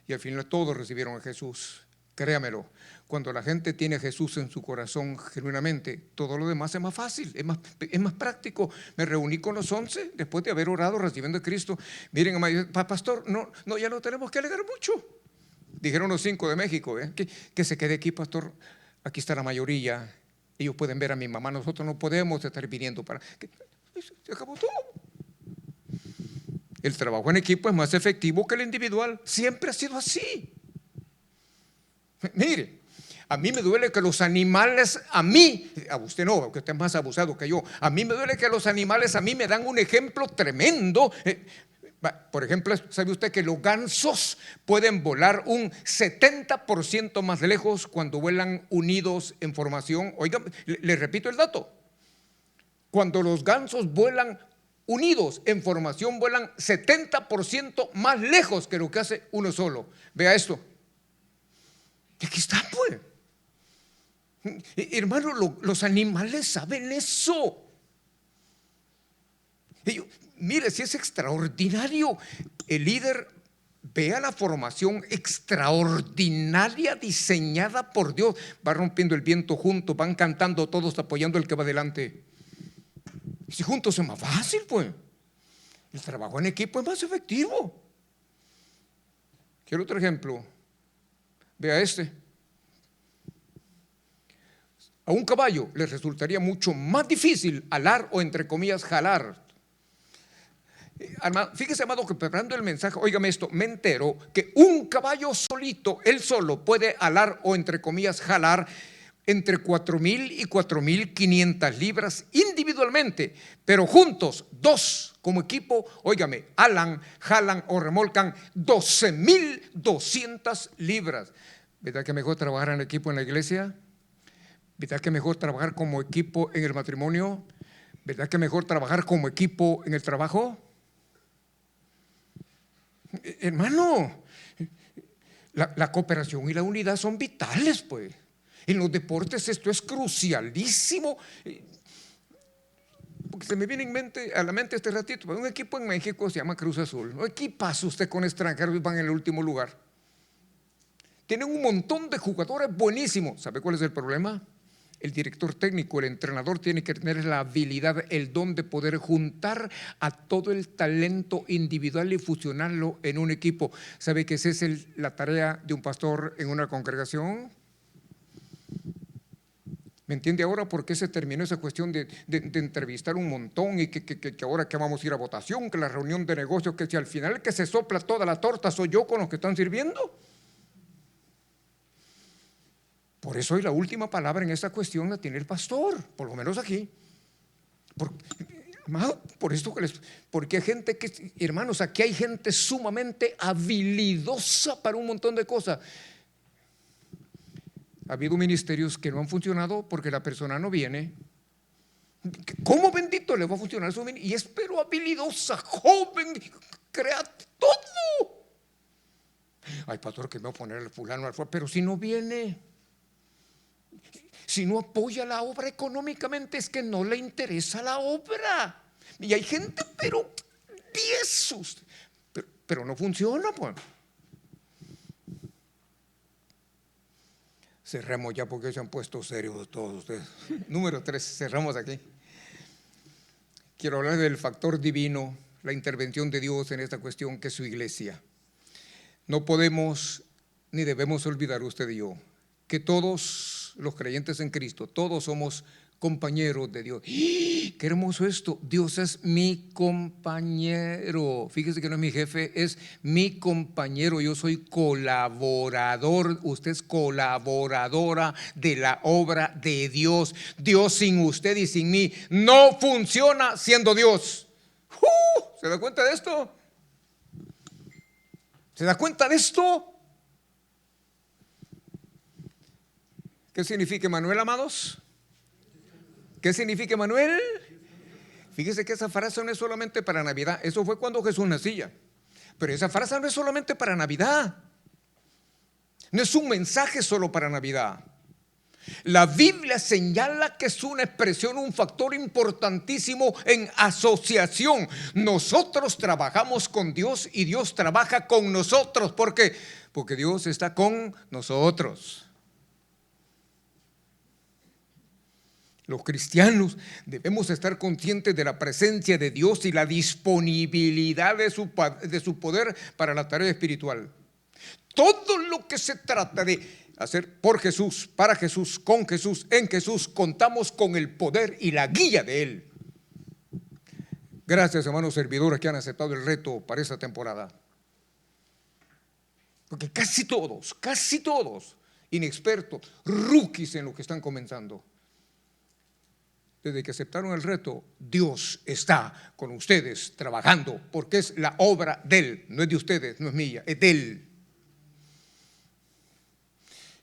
y al final todos recibieron a Jesús. Créamelo, cuando la gente tiene a Jesús en su corazón genuinamente, todo lo demás es más fácil, es más práctico. Me reuní con los 11 después de haber orado recibiendo a Cristo. Miren, pastor, no, ya no tenemos que alegar mucho. Dijeron los 5 de México, que se quede aquí, pastor. Aquí está la mayoría. Ellos pueden ver a mi mamá, nosotros no podemos estar viniendo para… Se acabó todo. El trabajo en equipo es más efectivo que el individual. Siempre ha sido así. Mire, a mí me duele que los animales, a usted no, que usted es más abusado que yo. A mí me duele que los animales a mí me dan un ejemplo tremendo. Por ejemplo, ¿sabe usted que los gansos pueden volar un 70% más lejos cuando vuelan unidos en formación? Oiga, le repito el dato. Cuando los gansos vuelan unidos en formación, vuelan 70% más lejos que lo que hace uno solo. Vea esto. Aquí está, pues. Hermano, los animales saben eso. Mire, si es extraordinario. El líder, vea la formación extraordinaria diseñada por Dios. Va rompiendo el viento juntos, van cantando todos apoyando al que va adelante. Si juntos es más fácil, pues. El trabajo en equipo es más efectivo. Quiero otro ejemplo. Vea este. A un caballo le resultaría mucho más difícil alar o entre comillas jalar. Fíjese, amado, que preparando el mensaje, óigame esto, me entero que un caballo solito, él solo puede alar o entre comillas jalar entre 4,000 y 4,500 libras individualmente, pero juntos, dos como equipo, óigame, jalan o remolcan 12,200 libras. ¿Verdad que mejor trabajar en equipo en la iglesia? ¿Verdad que mejor trabajar como equipo en el matrimonio? ¿Verdad que mejor trabajar como equipo en el trabajo? Hermano, la cooperación y la unidad son vitales, pues. En los deportes esto es crucialísimo. Porque se me viene a la mente este ratito, un equipo en México se llama Cruz Azul. ¿Qué pasa usted con extranjeros y van en el último lugar? Tienen un montón de jugadores buenísimos. ¿Sabe cuál es el problema? El director técnico, el entrenador tiene que tener la habilidad, el don de poder juntar a todo el talento individual y fusionarlo en un equipo. ¿Sabe que esa es la tarea de un pastor en una congregación? ¿Me entiende ahora por qué se terminó esa cuestión de entrevistar un montón y que ahora que vamos a ir a votación, que la reunión de negocios, que si al final el que se sopla toda la torta soy yo con los que están sirviendo? Por eso hoy la última palabra en esta cuestión la tiene el pastor, por lo menos aquí. Porque hay gente que, hermanos, aquí hay gente sumamente habilidosa para un montón de cosas. Ha habido ministerios que no han funcionado porque la persona no viene. ¿Cómo bendito le va a funcionar su ministerio? Y es pero habilidosa, joven, crea todo. Ay, pastor, que me voy a poner el fulano al fuego, pero si no viene, si no apoya la obra económicamente, es que no le interesa la obra. Y hay gente, pero tiesos, pero no funciona, pues. Cerremos ya porque se han puesto serios todos ustedes. Número 3, cerramos aquí. Quiero hablar del factor divino, la intervención de Dios en esta cuestión que es su iglesia. No podemos ni debemos olvidar, usted y yo, que todos los creyentes en Cristo, todos somos compañeros de Dios. ¡Qué hermoso esto! Dios es mi compañero. Fíjese que no es mi jefe, es mi compañero. Yo soy colaborador, usted es colaboradora de la obra de Dios. Dios sin usted y sin mí no funciona siendo Dios. ¿Se da cuenta de esto? ¿Se da cuenta de esto? ¿Qué significa Emanuel, amados? ¿Qué significa Emanuel? Fíjese que esa frase no es solamente para Navidad. Eso fue cuando Jesús nacía. Pero esa frase no es solamente para Navidad. No es un mensaje solo para Navidad. La Biblia señala que es una expresión, un factor importantísimo en asociación. Nosotros trabajamos con Dios y Dios trabaja con nosotros. ¿Por qué? Porque Dios está con nosotros. Los cristianos debemos estar conscientes de la presencia de Dios y la disponibilidad de su poder para la tarea espiritual. Todo lo que se trata de hacer por Jesús, para Jesús, con Jesús, en Jesús, contamos con el poder y la guía de Él. Gracias, hermanos servidores, que han aceptado el reto para esta temporada. Porque casi todos, inexpertos, rookies en lo que están comenzando. Desde que aceptaron el reto, Dios está con ustedes trabajando, porque es la obra de Él, no es de ustedes, no es mía, es de Él.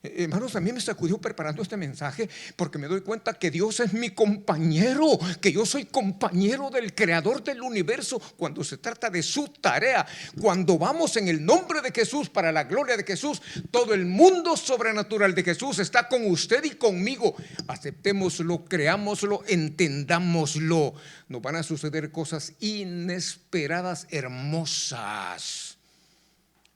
Hermanos, a mí me sacudió preparando este mensaje porque me doy cuenta que Dios es mi compañero, que yo soy compañero del Creador del universo cuando se trata de su tarea. Cuando vamos en el nombre de Jesús, para la gloria de Jesús, todo el mundo sobrenatural de Jesús está con usted y conmigo. Aceptémoslo, creámoslo, entendámoslo. Nos van a suceder cosas inesperadas, hermosas.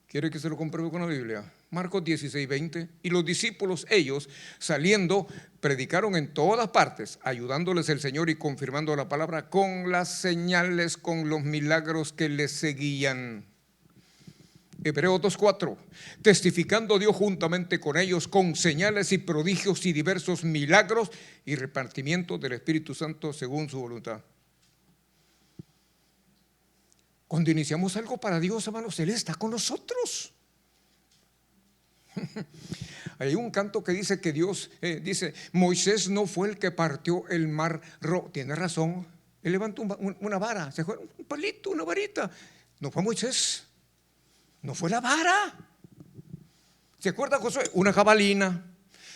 ¿Quiere que se lo compruebe con la Biblia? Marcos 16:20. Y los discípulos, ellos saliendo, predicaron en todas partes, ayudándoles el Señor y confirmando la palabra con las señales, con los milagros que les seguían. Hebreos 2:4. Testificando Dios juntamente con ellos con señales y prodigios y diversos milagros y repartimiento del Espíritu Santo según su voluntad. Cuando iniciamos algo para Dios, hermanos, Él está con nosotros. Hay un canto que dice que Dios dice: Moisés no fue el que partió el mar rojo. Tiene razón. Él levantó una vara, se fue un palito, una varita. No fue Moisés, no fue la vara. ¿Se acuerda Josué? Una jabalina.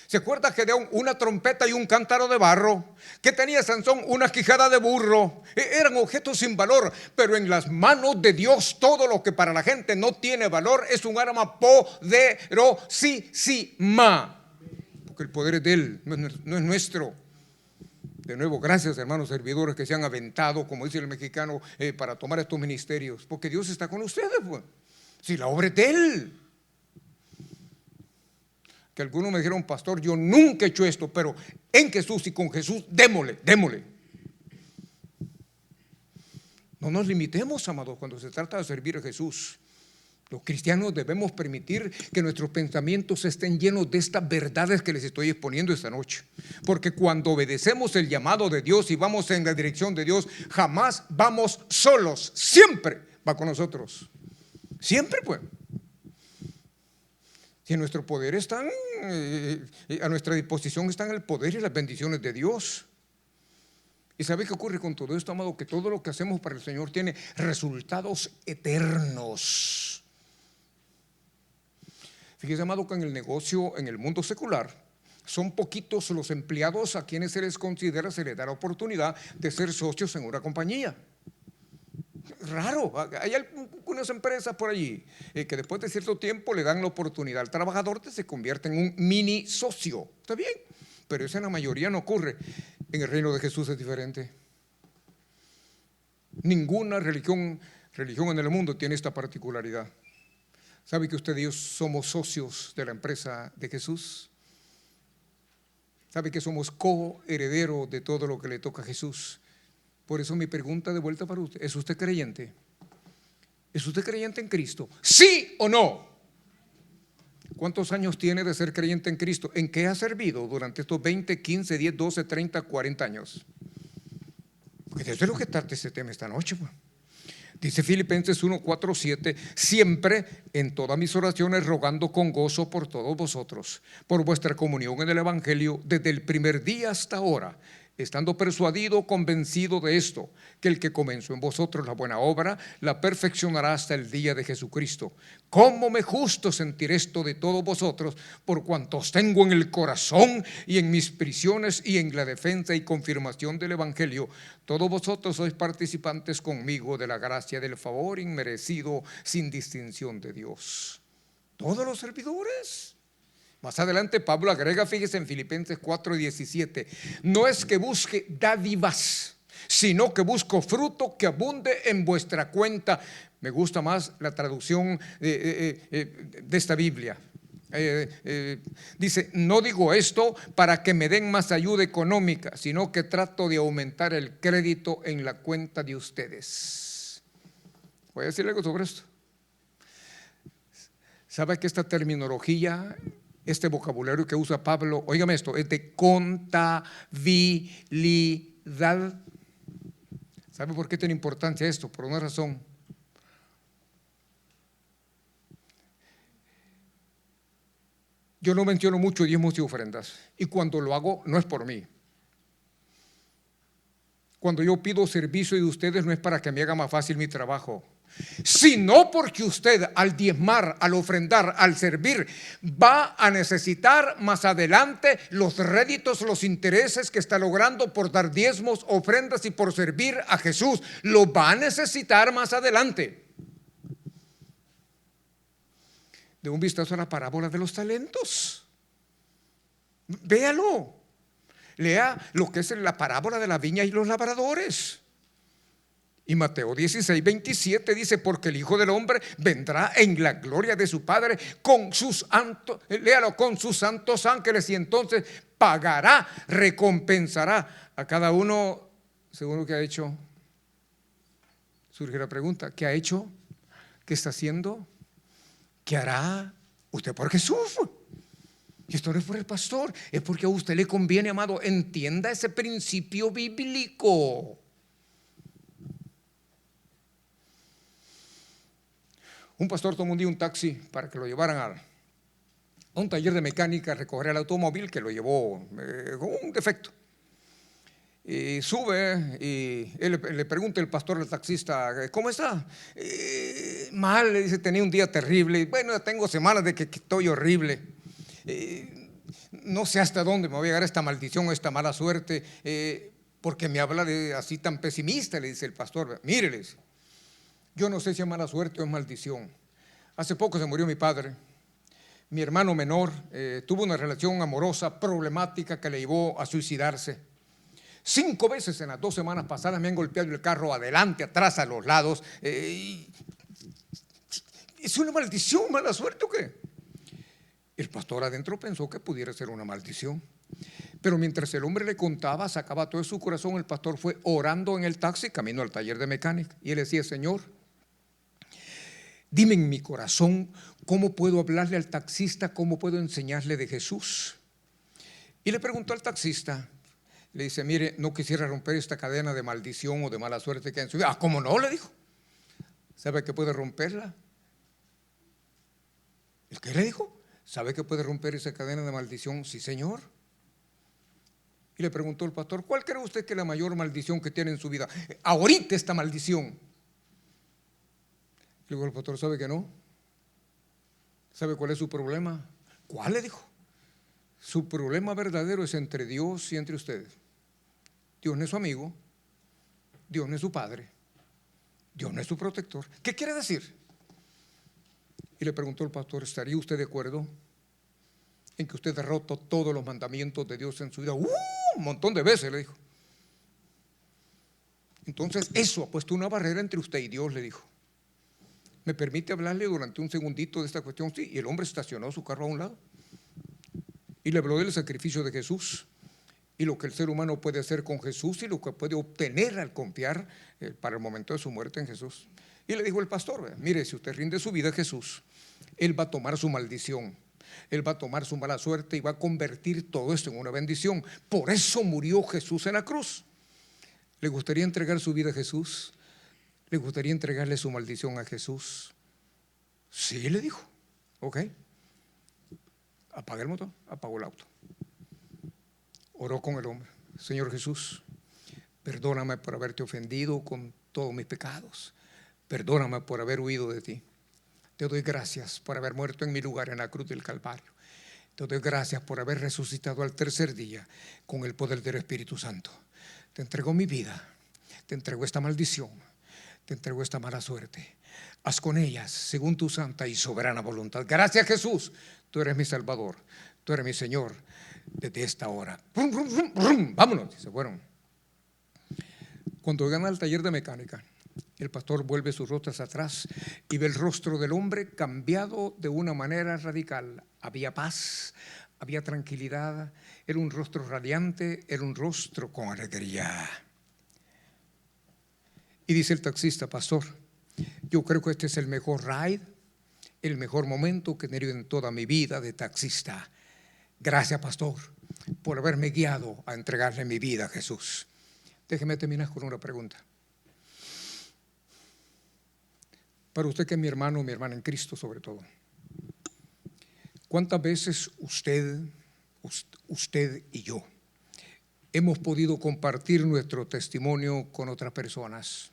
¿Se acuerda Gedeón? Una trompeta y un cántaro de barro. ¿Qué tenía Sansón? Una quijada de burro. Eran objetos sin valor, pero en las manos de Dios todo lo que para la gente no tiene valor es un arma poderosísima, porque el poder es de Él, no es nuestro. De nuevo, gracias, hermanos servidores que se han aventado, como dice el mexicano, para tomar estos ministerios, porque Dios está con ustedes, pues. Si la obra es de Él. Que algunos me dijeron: pastor, yo nunca he hecho esto, pero en Jesús y con Jesús, démosle. No nos limitemos, amados, cuando se trata de servir a Jesús. Los cristianos debemos permitir que nuestros pensamientos estén llenos de estas verdades que les estoy exponiendo esta noche. Porque cuando obedecemos el llamado de Dios y vamos en la dirección de Dios, jamás vamos solos, siempre va con nosotros. Siempre, pues. Si en nuestro poder están, a nuestra disposición están el poder y las bendiciones de Dios. ¿Y sabe qué ocurre con todo esto, amado? Que todo lo que hacemos para el Señor tiene resultados eternos. Fíjese, amado, que en el negocio, en el mundo secular, Son poquitos los empleados a quienes se les considera, se les da la oportunidad de ser socios en una compañía. Raro, hay algunas empresas por allí que después de cierto tiempo le dan la oportunidad al trabajador de se convierte en un mini socio. Está bien, pero eso en la mayoría no ocurre. En el reino de Jesús es diferente. Ninguna religión en el mundo tiene esta particularidad. ¿Sabe que usted y yo somos socios de la empresa de Jesús? ¿Sabe que somos coherederos de todo lo que le toca a Jesús? Por eso mi pregunta de vuelta para usted: ¿es usted creyente? ¿Es usted creyente en Cristo? ¿Sí o no? ¿Cuántos años tiene de ser creyente en Cristo? ¿En qué ha servido durante estos 20, 15, 10, 12, 30, 40 años? Porque eso es lo que trata este tema esta noche, pues. Dice Filipenses 1, 4, 7: siempre en todas mis oraciones rogando con gozo por todos vosotros, por vuestra comunión en el Evangelio desde el primer día hasta ahora, estando persuadido, convencido de esto, que el que comenzó en vosotros la buena obra, la perfeccionará hasta el día de Jesucristo. ¿Cómo me justo sentir esto de todos vosotros, por cuantos tengo en el corazón y en mis prisiones y en la defensa y confirmación del Evangelio? Todos vosotros sois participantes conmigo de la gracia del favor inmerecido sin distinción de Dios. Todos los servidores. Más adelante Pablo agrega, fíjese en Filipenses 4:17: no es que busque dádivas, sino que busco fruto que abunde en vuestra cuenta. Me gusta más la traducción de esta Biblia. Dice: no digo esto para que me den más ayuda económica, sino que trato de aumentar el crédito en la cuenta de ustedes. Voy a decirle algo sobre esto. ¿Sabe que esta terminología, este vocabulario que usa Pablo, óigame esto, es de contabilidad? ¿Sabe por qué tiene importancia esto? Por una razón. Yo no menciono mucho diezmos y ofrendas, y cuando lo hago no es por mí. Cuando yo pido servicio de ustedes no es para que me haga más fácil mi trabajo, sino porque usted, al diezmar, al ofrendar, al servir, va a necesitar más adelante los réditos, los intereses que está logrando por dar diezmos, ofrendas y por servir a Jesús. Lo va a necesitar más adelante. De un vistazo a la parábola de los talentos, véalo. Lea lo que es la parábola de la viña y los labradores. Y Mateo 16:27 dice: porque el Hijo del Hombre vendrá en la gloria de su Padre con sus santos ángeles, y entonces pagará, recompensará a cada uno según lo que ha hecho. Surge la pregunta: ¿qué ha hecho? ¿Qué está haciendo? ¿Qué hará usted por Jesús? Y esto no es por el pastor, es porque a usted le conviene, amado. Entienda ese principio bíblico. Un pastor tomó un día un taxi para que lo llevaran a un taller de mecánica a recoger el automóvil que lo llevó con un defecto. Y sube y le pregunta el pastor al taxista: ¿cómo está? Mal, le dice: tenía un día terrible. Bueno, tengo semanas de que estoy horrible. No sé hasta dónde me va a llegar esta maldición o esta mala suerte, porque me habla de así tan pesimista. Le dice el pastor: mire, le dice, yo no sé si es mala suerte o es maldición. Hace poco se murió mi padre. Mi hermano menor tuvo una relación amorosa problemática que le llevó a suicidarse. 5 veces en las 2 semanas pasadas me han golpeado el carro adelante, atrás, a los lados. ¿Es una maldición, mala suerte o qué? El pastor adentro pensó que pudiera ser una maldición, pero mientras el hombre le contaba, sacaba todo de su corazón, el pastor fue orando en el taxi camino al taller de mecánica, y él decía: Señor, dime en mi corazón cómo puedo hablarle al taxista, cómo puedo enseñarle de Jesús. Y le preguntó al taxista, le dice: mire, no quisiera romper esta cadena de maldición o de mala suerte que hay en su vida. ¿Cómo no? Le dijo. ¿Sabe que puede romperla? ¿El qué le dijo? ¿Sabe que puede romper esa cadena de maldición? Sí, Señor. Y le preguntó el pastor: ¿cuál cree usted que es la mayor maldición que tiene en su vida? Ahorita esta maldición. Le dijo el pastor: ¿sabe que no? ¿Sabe cuál es su problema? ¿Cuál? Le dijo: Su problema verdadero es entre Dios y entre ustedes. Dios no es su amigo, Dios no es su padre, Dios no es su protector. ¿Qué quiere decir? Y le preguntó el pastor: ¿estaría usted de acuerdo en que usted ha roto todos los mandamientos de Dios en su vida? Un montón de veces, le dijo. Entonces eso ha puesto una barrera entre usted y Dios, le dijo. ¿Me permite hablarle durante un segundito de esta cuestión? Sí. Y el hombre estacionó su carro a un lado y le habló del sacrificio de Jesús y lo que el ser humano puede hacer con Jesús y lo que puede obtener al confiar para el momento de su muerte en Jesús. Y le dijo el pastor: mire, si usted rinde su vida a Jesús, Él va a tomar su maldición, Él va a tomar su mala suerte y va a convertir todo esto en una bendición. Por eso murió Jesús en la cruz. ¿Le gustaría entregar su vida a Jesús? ¿Le gustaría entregarle su maldición a Jesús? Sí, le dijo. Ok. Apaga el motor, apagó el auto. Oró con el hombre: Señor Jesús, perdóname por haberte ofendido con todos mis pecados. Perdóname por haber huido de ti. Te doy gracias por haber muerto en mi lugar en la cruz del Calvario. Te doy gracias por haber resucitado al tercer día con el poder del Espíritu Santo. Te entrego mi vida, te entrego esta maldición, te entrego esta mala suerte. Haz con ellas según tu santa y soberana voluntad. Gracias, Jesús, tú eres mi Salvador, tú eres mi Señor desde esta hora. ¡Brum, brum, brum, brum! Vámonos. Se fueron. Cuando llegan al taller de mecánica, el pastor vuelve sus rostros atrás y ve el rostro del hombre cambiado de una manera radical. Había paz, había tranquilidad, era un rostro radiante, era un rostro con alegría. Y dice el taxista: pastor, yo creo que este es el mejor ride, el mejor momento que he tenido en toda mi vida de taxista. Gracias, pastor, por haberme guiado a entregarle mi vida a Jesús. Déjeme terminar con una pregunta. Para usted, que es mi hermano, mi hermana en Cristo sobre todo, ¿cuántas veces usted y yo hemos podido compartir nuestro testimonio con otras personas?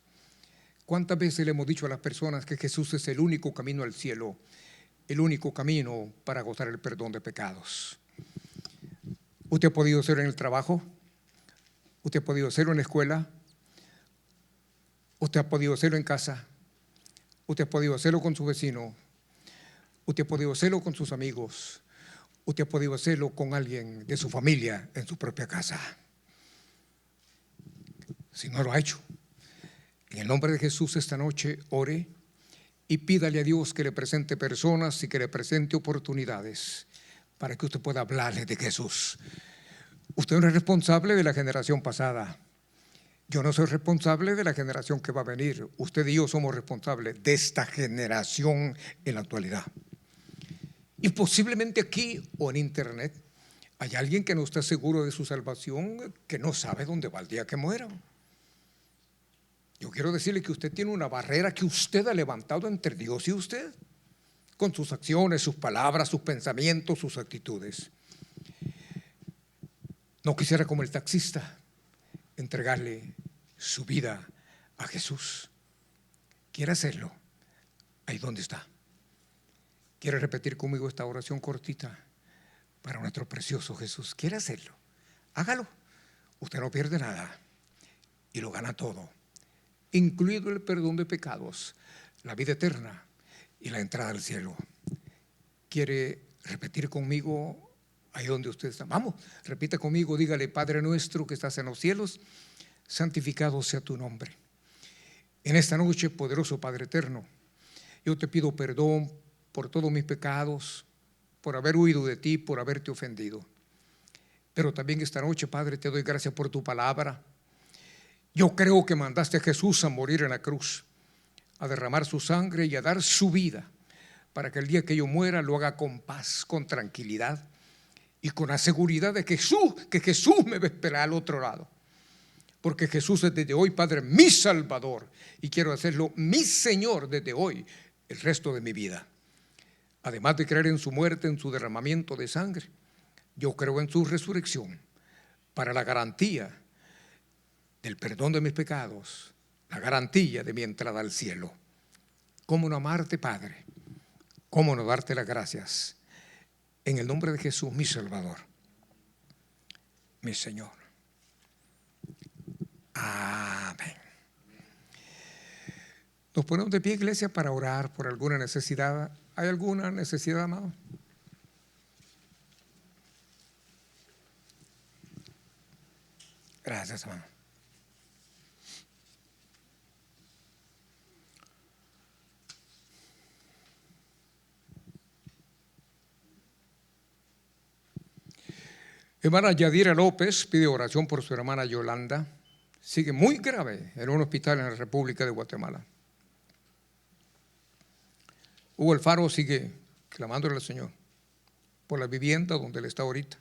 ¿Cuántas veces le hemos dicho a las personas que Jesús es el único camino al cielo, el único camino para gozar el perdón de pecados? ¿Usted ha podido hacerlo en el trabajo? ¿Usted ha podido hacerlo en la escuela? ¿Usted ha podido hacerlo en casa? ¿Usted ha podido hacerlo con su vecino? ¿Usted ha podido hacerlo con sus amigos? ¿Usted ha podido hacerlo con alguien de su familia en su propia casa? Si no lo ha hecho, en el nombre de Jesús esta noche ore y pídale a Dios que le presente personas y que le presente oportunidades para que usted pueda hablarle de Jesús. Usted no es responsable de la generación pasada. Yo no soy responsable de la generación que va a venir. Usted y yo somos responsables de esta generación en la actualidad. Y posiblemente aquí o en internet hay alguien que no está seguro de su salvación, que no sabe dónde va el día que muera. Yo quiero decirle que usted tiene una barrera que usted ha levantado entre Dios y usted, con sus acciones, sus palabras, sus pensamientos, sus actitudes. No quisiera, como el taxista, entregarle su vida a Jesús. ¿Quiere hacerlo? Ahí donde está. ¿Quiere repetir conmigo esta oración cortita para nuestro precioso Jesús? ¿Quiere hacerlo? Hágalo. Usted no pierde nada y lo gana todo, incluido el perdón de pecados, la vida eterna y la entrada al cielo. ¿Quiere repetir conmigo ahí donde usted está? Vamos, repita conmigo, dígale: Padre nuestro que estás en los cielos, santificado sea tu nombre. En esta noche, poderoso Padre eterno, yo te pido perdón por todos mis pecados, por haber huido de ti, por haberte ofendido. Pero también esta noche, Padre, te doy gracias por tu palabra. Yo creo que mandaste a Jesús a morir en la cruz, a derramar su sangre y a dar su vida, para que el día que yo muera lo haga con paz, con tranquilidad y con la seguridad de que Jesús me va a esperar al otro lado. Porque Jesús es desde hoy, Padre, mi Salvador, y quiero hacerlo mi Señor desde hoy, el resto de mi vida. Además de creer en su muerte, en su derramamiento de sangre, yo creo en su resurrección para la garantía del perdón de mis pecados, la garantía de mi entrada al cielo. ¿Cómo no amarte, Padre? ¿Cómo no darte las gracias? En el nombre de Jesús, mi Salvador. mi Señor. Amén. Nos ponemos de pie, iglesia, para orar por alguna necesidad. ¿Hay alguna necesidad, amado? Gracias, hermano. Hermana Yadira López pide oración por su hermana Yolanda. Sigue muy grave en un hospital en la República de Guatemala. Hugo Alfaro sigue clamándole al Señor por la vivienda donde él está ahorita.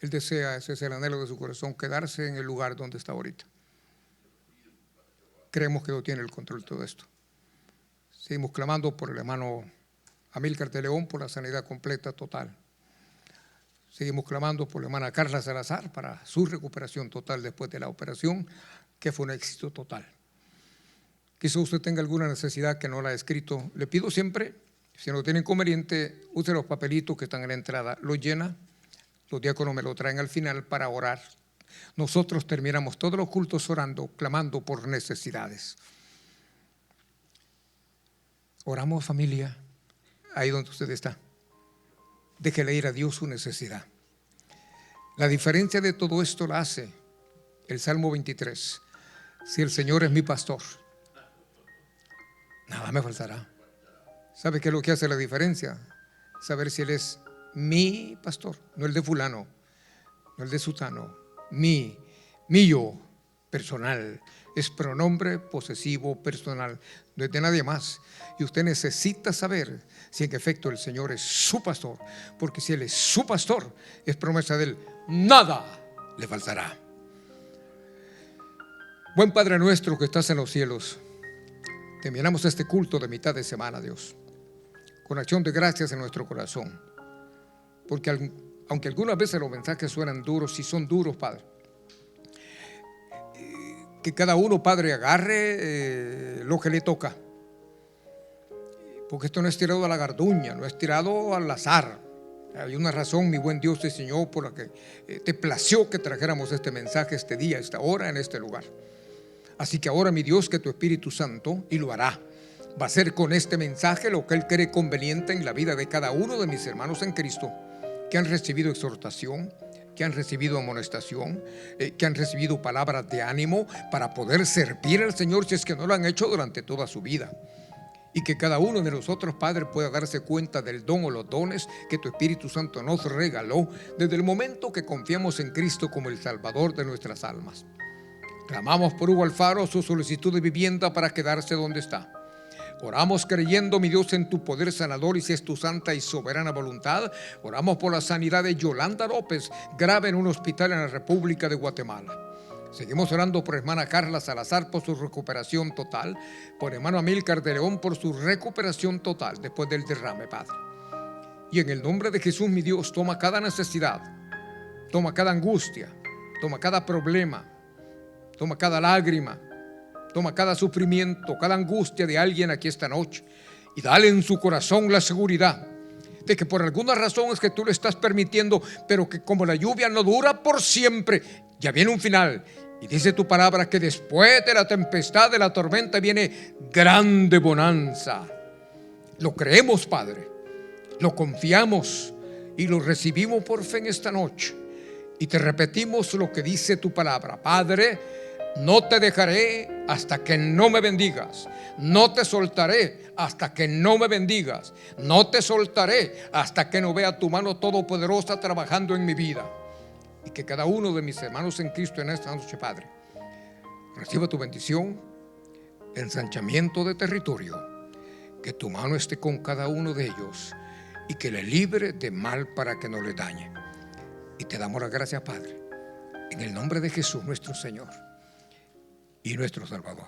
Él desea, ese es el anhelo de su corazón, quedarse en el lugar donde está ahorita. Creemos que Dios tiene el control de todo esto. Seguimos clamando por el hermano Amílcar de León por la sanidad completa, total. Seguimos clamando por la hermana Carla Salazar para su recuperación total después de la operación, que fue un éxito total. Quizá usted tenga alguna necesidad que no la ha escrito. Le pido siempre, si no tiene inconveniente, use los papelitos que están en la entrada, los llena. Los diáconos me lo traen al final para orar. Nosotros terminamos todos los cultos orando, clamando por necesidades. Oramos, familia, ahí donde usted está. Déjele ir a Dios su necesidad. La diferencia de todo esto la hace el Salmo 23. Si el Señor es mi pastor, nada me faltará. ¿Sabe qué es lo que hace la diferencia? Saber si Él es mi pastor, no el de fulano, no el de sutano, mío, personal. Es pronombre posesivo personal, no es de nadie más. Y usted necesita saber si en efecto el Señor es su pastor, porque si Él es su pastor, es promesa de Él, nada le faltará. Buen Padre nuestro que estás en los cielos, terminamos este culto de mitad de semana, Dios, con acción de gracias en nuestro corazón. Porque aunque algunas veces los mensajes suenan duros, si son duros, Padre, que cada uno, Padre, agarre lo que le toca. Porque esto no es tirado a la garduña, no es tirado al azar. Hay una razón, mi buen Dios y Señor, por la que te plació que trajéramos este mensaje este día, esta hora, en este lugar. Así que ahora, mi Dios, que tu Espíritu Santo, y lo hará, va a hacer con este mensaje lo que Él cree conveniente en la vida de cada uno de mis hermanos en Cristo, que han recibido exhortación, que han recibido amonestación, que han recibido palabras de ánimo para poder servir al Señor si es que no lo han hecho durante toda su vida. Y que cada uno de nosotros, Padre, pueda darse cuenta del don o los dones que tu Espíritu Santo nos regaló desde el momento que confiamos en Cristo como el Salvador de nuestras almas. Clamamos por Hugo Alfaro su solicitud de vivienda para quedarse donde está. Oramos creyendo, mi Dios, en tu poder sanador, y si es tu santa y soberana voluntad. Oramos por la sanidad de Yolanda López, grave en un hospital en la República de Guatemala. Seguimos orando por hermana Carla Salazar por su recuperación total, por hermano Amílcar de León por su recuperación total después del derrame, Padre. Y en el nombre de Jesús, mi Dios, toma cada necesidad, toma cada angustia, toma cada problema, toma cada lágrima, toma cada sufrimiento, cada angustia de alguien aquí esta noche, y dale en su corazón la seguridad de que por alguna razón es que tú le estás permitiendo, pero que como la lluvia no dura por siempre, ya viene un final. Y dice tu palabra que después de la tempestad, de la tormenta, viene grande bonanza. Lo creemos, Padre, lo confiamos y lo recibimos por fe en esta noche. Y te repetimos lo que dice tu palabra: Padre, no te dejaré hasta que no me bendigas. No te soltaré hasta que no me bendigas. No te soltaré hasta que no vea tu mano todopoderosa trabajando en mi vida. Y que cada uno de mis hermanos en Cristo en esta noche, Padre, reciba tu bendición, ensanchamiento de territorio, que tu mano esté con cada uno de ellos y que le libre de mal para que no le dañe. Y te damos las gracias, Padre, en el nombre de Jesús nuestro Señor y nuestro Salvador.